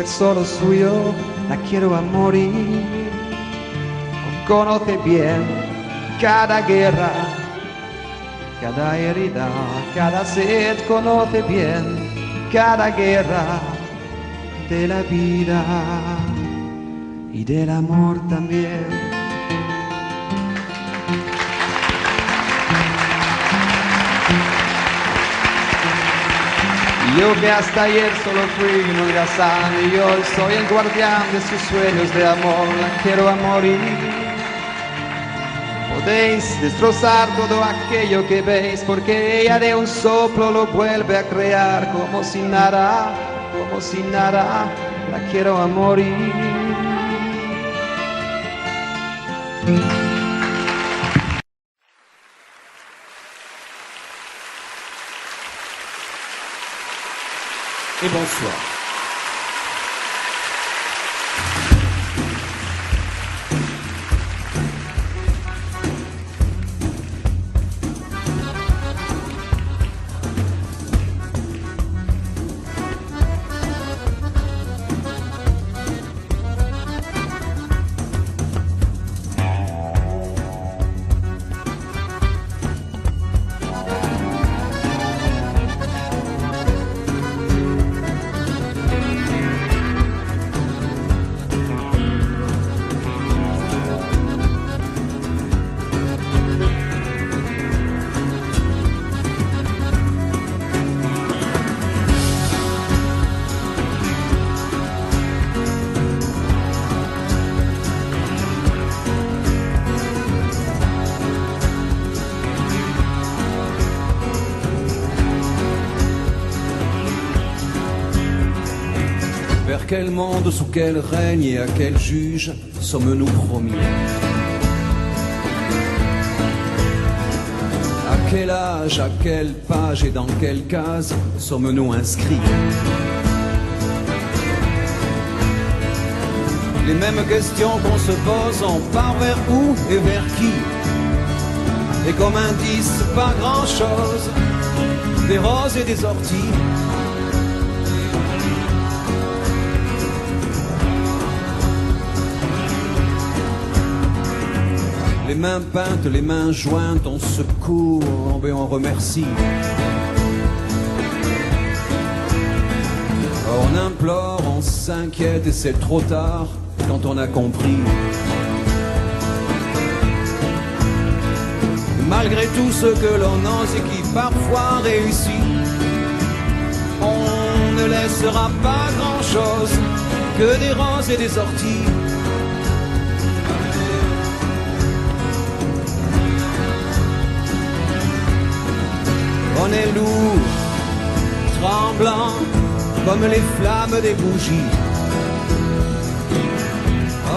solo suyo, la quiero a morir. Conoce bien cada guerra, cada herida, cada sed, conoce bien cada guerra de la vida y del amor también. Yo que hasta ayer solo fui un holgazán y hoy soy el guardián de sus sueños de amor, la quiero a morir. Podéis destrozar todo aquello que veis, porque ella de un soplo lo vuelve a crear, como si nada, la quiero a morir. Et bonsoir. Quel monde, sous quel règne et à quel juge sommes-nous promis? À quel âge, à quelle page et dans quelle case sommes-nous inscrits? Les mêmes questions qu'on se pose, on part vers où et vers qui? Et comme indice, pas grand-chose, des roses et des orties. Les mains peintes, les mains jointes, on se court et on remercie. On implore, on s'inquiète et c'est trop tard quand on a compris. Malgré tout ce que l'on ose et qui parfois réussit, on ne laissera pas grand-chose que des roses et des orties. On est lourd, tremblant, comme les flammes des bougies.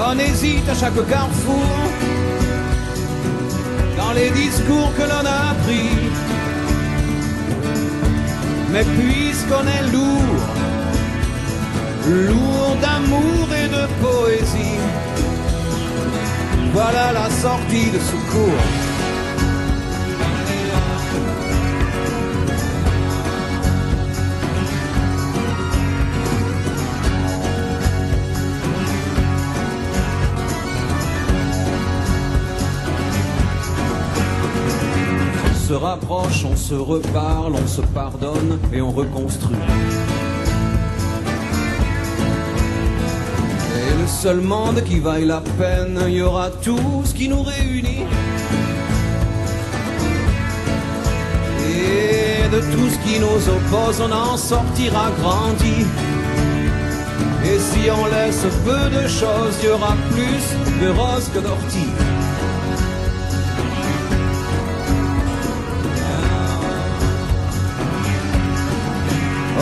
On hésite à chaque carrefour, dans les discours que l'on a appris. Mais puisqu'on est lourd, lourd d'amour et de poésie, voilà la sortie de secours. On se rapproche, on se reparle, on se pardonne et on reconstruit. Et le seul monde qui vaille la peine, il y aura tout ce qui nous réunit. Et de tout ce qui nous oppose, on en sortira grandi. Et si on laisse peu de choses, il y aura plus de roses que d'orties.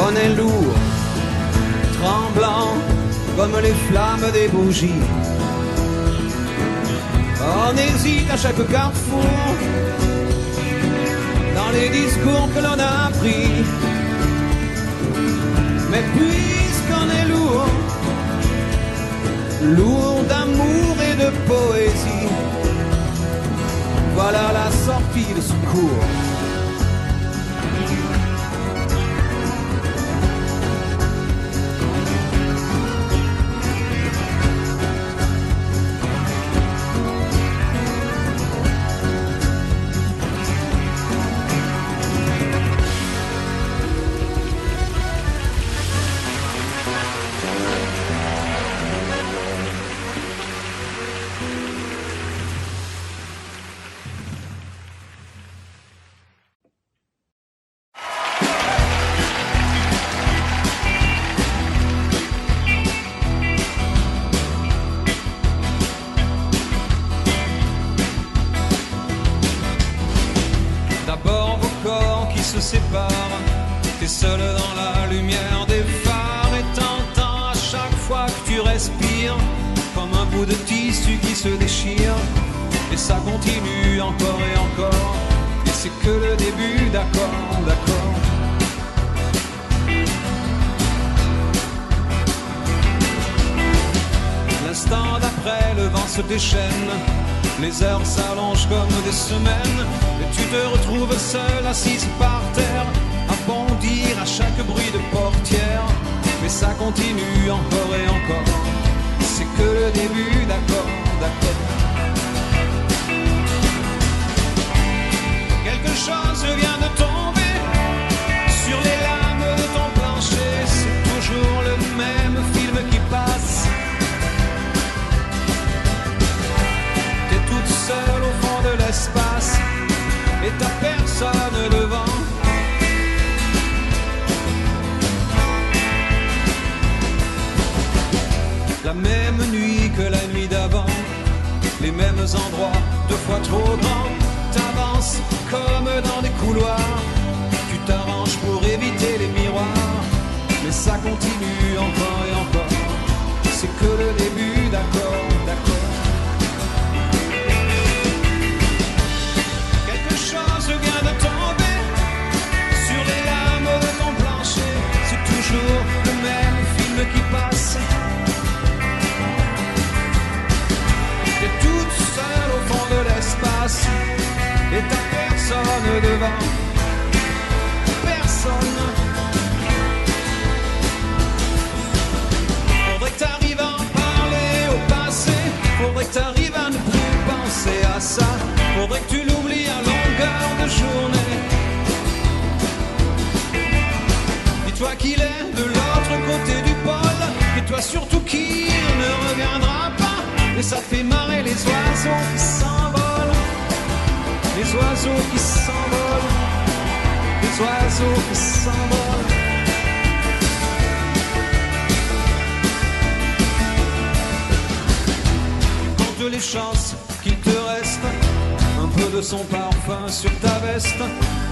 On est lourd, tremblant, comme les flammes des bougies. On hésite à chaque carrefour dans les discours que l'on a appris. Mais puisqu'on est lourd, lourd d'amour et de poésie, voilà la sortie de secours. Sépare, t'es seul dans la lumière des phares et t'entends à chaque fois que tu respires comme un bout de tissu qui se déchire. Et ça continue encore et encore, et c'est que le début, d'accord, d'accord. L'instant d'après, le vent se déchaîne, les heures s'allongent comme des semaines, et tu te retrouves seul, assise par terre, à bondir à chaque bruit de portière. Mais ça continue encore et encore, c'est que le début, d'accord, d'accord. Quelque chose vient de tomber sur les lames de ton plancher, c'est toujours le même film qui passe. Toute seule au fond de l'espace et t'as personne devant. La même nuit que la nuit d'avant, les mêmes endroits, 2 fois trop grands. T'avances comme dans des couloirs, tu t'arranges pour éviter les miroirs, mais ça continue encore et encore, c'est que le début, d'accord, d'accord. Vient de tomber sur les lames de ton plancher, c'est toujours le même film qui passe. T'es toute seule au fond de l'espace et t'as personne devant, personne. Faudrait que t'arrives à en parler au passé, faudrait que t'arrives à ne plus penser à ça, faudrait que tu l'oublies à longueur de journée. Dis-toi qu'il est de l'autre côté du pôle, et toi surtout qu'il ne reviendra pas. Mais ça fait marrer les oiseaux qui s'envolent, les oiseaux qui s'envolent, les oiseaux qui s'envolent. Compte les chances qu'il te reste, un peu de son parfum sur ta veste.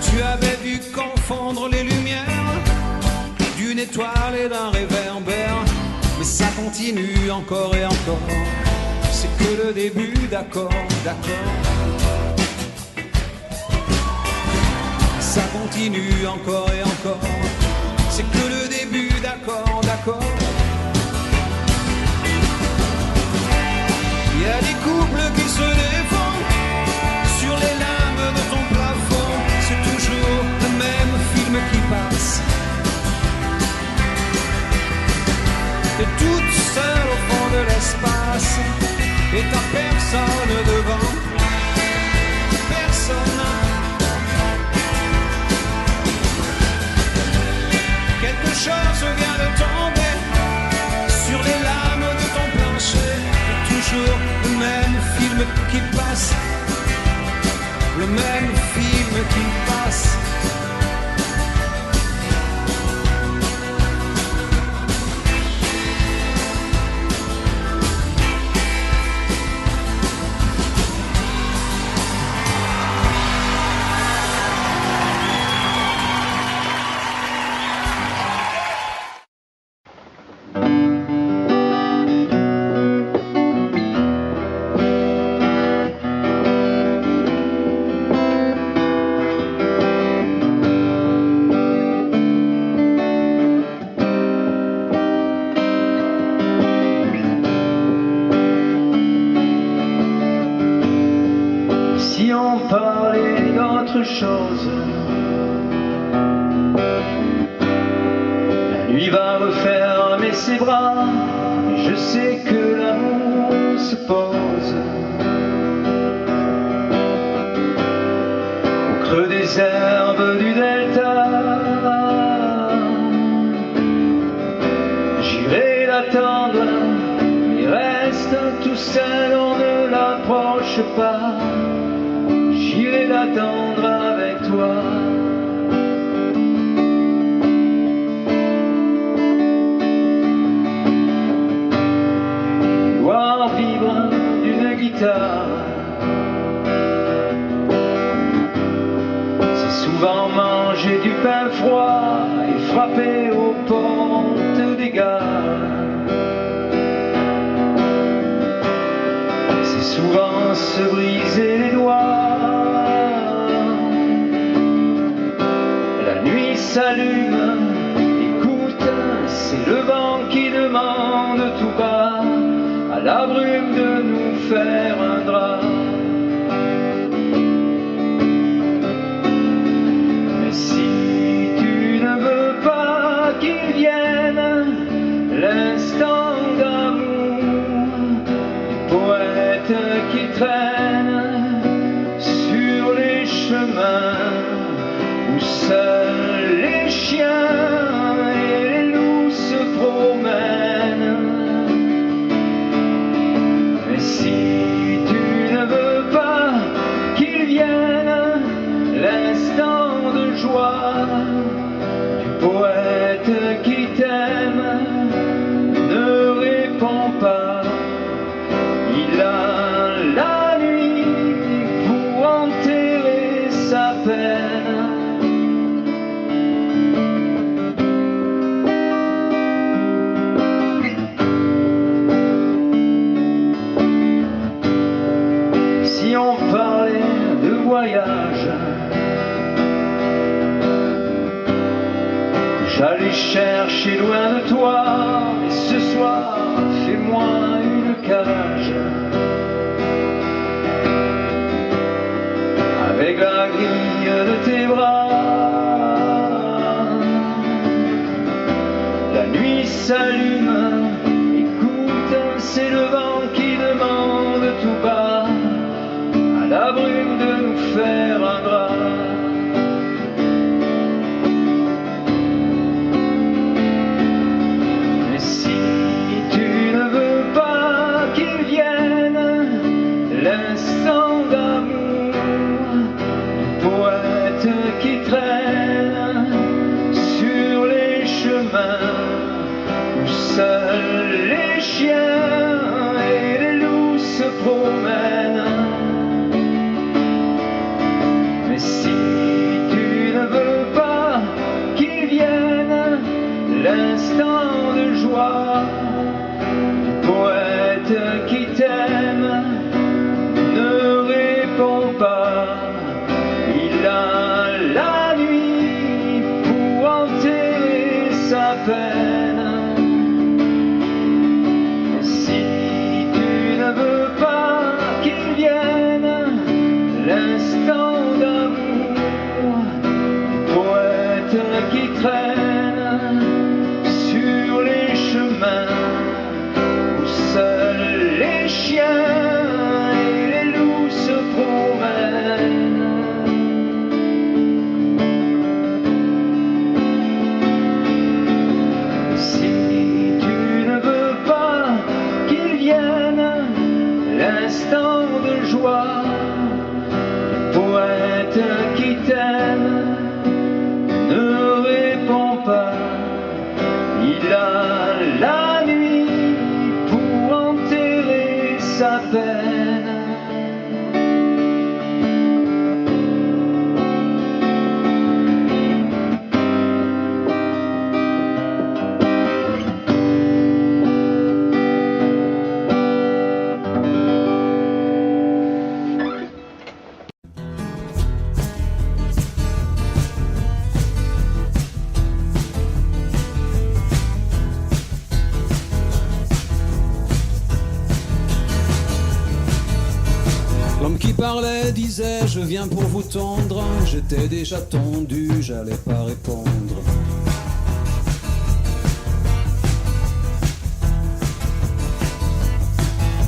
Tu avais vu confondre les lumières d'une étoile et d'un réverbère, mais ça continue encore et encore, c'est que le début, d'accord, d'accord. Ça continue encore et encore, c'est que le début, d'accord, d'accord. Il y a des couples qui se défendent sur les lames de ton plafond, c'est toujours le même film qui passe. T'es toute seule au fond de l'espace et t'as personne devant, personne. Quelque chose vient de tomber sur les lames de ton plancher, et toujours le même film qui passe, le même film qui passe. chose. La nuit va refermer ses bras, et je sais que l'amour se pose au creux des herbes du delta. J'irai l'attendre, il reste tout seul, on ne l'approche pas. J'irai l'attendre avec toi. Voir vivre d'une guitare, c'est souvent manger du pain froid et frapper aux portes des gares. C'est souvent se briser les doigts. La nuit s'allume, écoute, c'est le vent qui demande tout bas à la brume de nous faire un drap. Mais si tu ne veux pas qu'il vienne l'instant d'amour du poète qui traîne sur les chemins où seuls les chiens et les loups se promènent. Mais si tu ne veux pas qu'il vienne l'instant de joie du poète qui t'aime, ne réponds pas. Il a la nuit pour enterrer sa peine. Si on parlait de voyage, j'allais chercher loin de toi, et ce soir, fais-moi une cage avec la grille de tes bras. La nuit s'allume, écoute, c'est le vent qui demande tout bas à la brume de nous faire un drap. Mais si tu ne veux pas qu'il vienne l'instant d'amour du poète qui traîne sur les chemins où seuls les chiens et les loups se promènent. Mais si tu ne veux pas qu'il vienne l'instant de joie du poète qui t'aime, ne réponds pas. Il a la nuit pour enterrer sa peine. Mais si tu ne veux pas qu'il vienne l'instant d'amour du poète qui traîne sur les chemins où seuls les chiens et les loups se promènent. Si tu ne veux pas qu'il vienne l'instant de joie du poète qui t'aime, ne réponds pas. Il a la nuit pour enterrer sa peine. L'homme qui parlait disait je viens pour vous tondre. J'étais déjà tondu, j'allais pas répondre.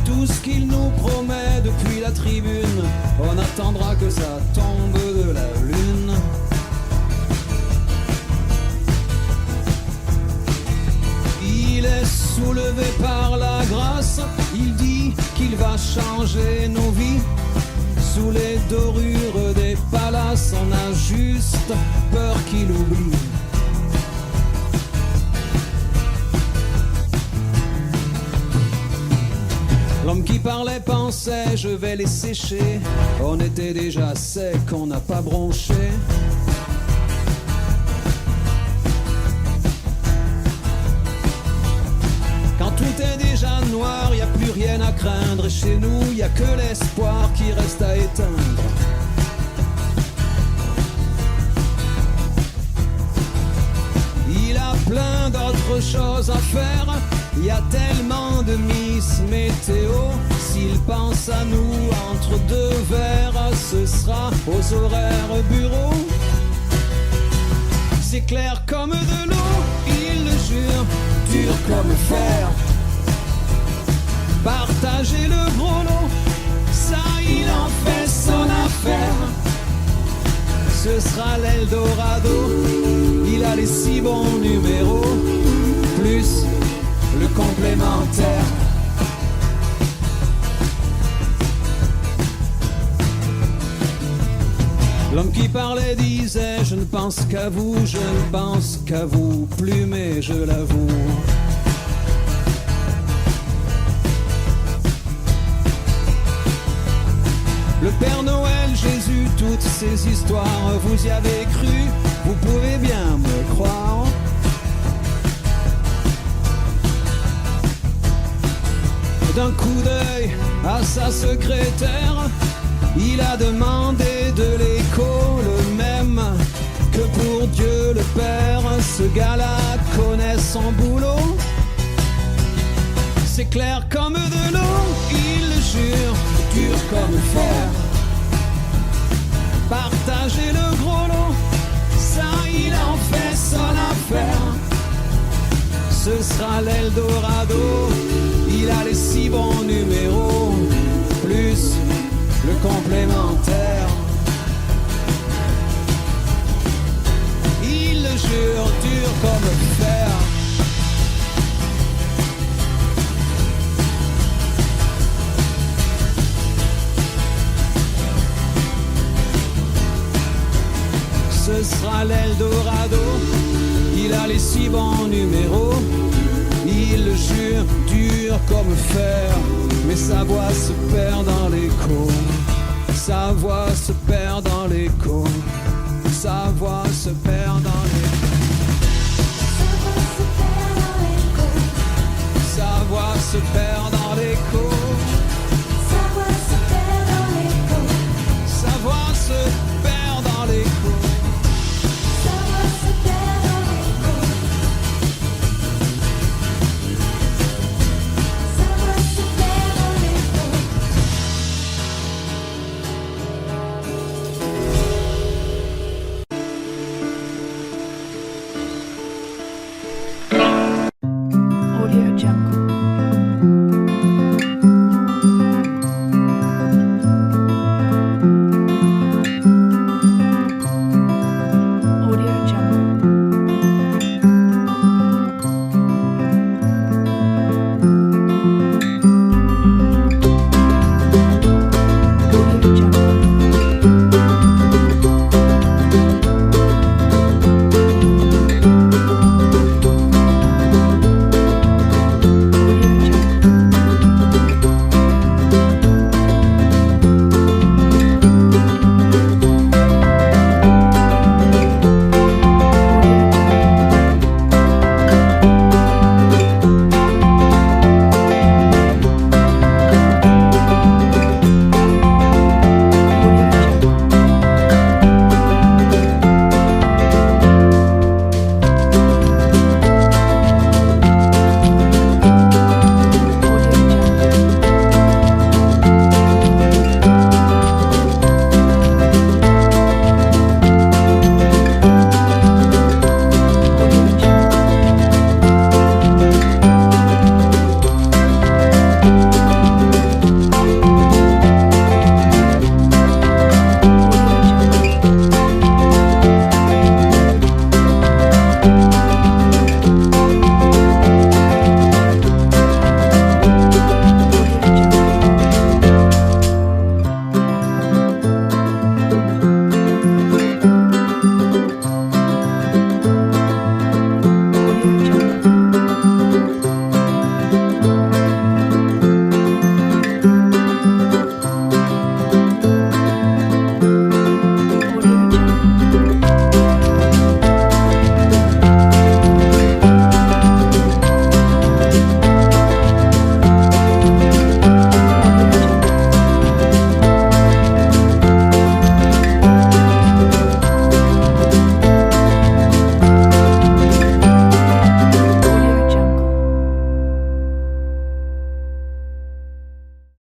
Tout ce qu'il nous promet depuis la tribune, on attendra que ça tombe de la lune. Il est soulevé par la grâce, il dit qu'il va changer nos vies. Sous les dorures des palaces, on a juste peur qu'il oublie. L'homme qui parlait pensait je vais les sécher. On était déjà sec, on n'a pas bronché. Quand tout est déjà noir, y a plus rien à craindre. Et chez nous, y a que l'espoir qui reste à éteindre. Il a plein d'autres choses à faire. Y a tellement de Miss Météo. S'il pense à nous entre deux verres, ce sera aux horaires bureau. C'est clair comme de l'eau, il le jure, dur comme fer. Partager le gros lot, ça il en fait son affaire. Ce sera l'Eldorado, il a les 6 bons numéros, plus le complémentaire. L'homme qui parlait disait je ne pense qu'à vous, je ne pense qu'à vous, plus mais je l'avoue. Le Père Noël, Jésus, toutes ces histoires, vous y avez cru, vous pouvez bien me croire. D'un coup d'œil à sa secrétaire, il a demandé de l'écho le même que pour Dieu le Père. Ce gars-là connaît son boulot. C'est clair comme de l'eau, il le jure, dur comme fer. Partager le gros lot, ça il en fait son affaire. Ce sera l'Eldorado, il a les 6 bons numéros, plus le complémentaire. Il le jure, dur comme fer. Ce sera l'Eldorado, il a les 6 bons numéros. Il le jure, dur comme fer, mais sa voix se perd dans l'écho. Sa voix se perd dans l'écho. Sa voix se perd dans l'écho. Sa voix se perd dans l'écho. Sa voix se perd dans l'écho.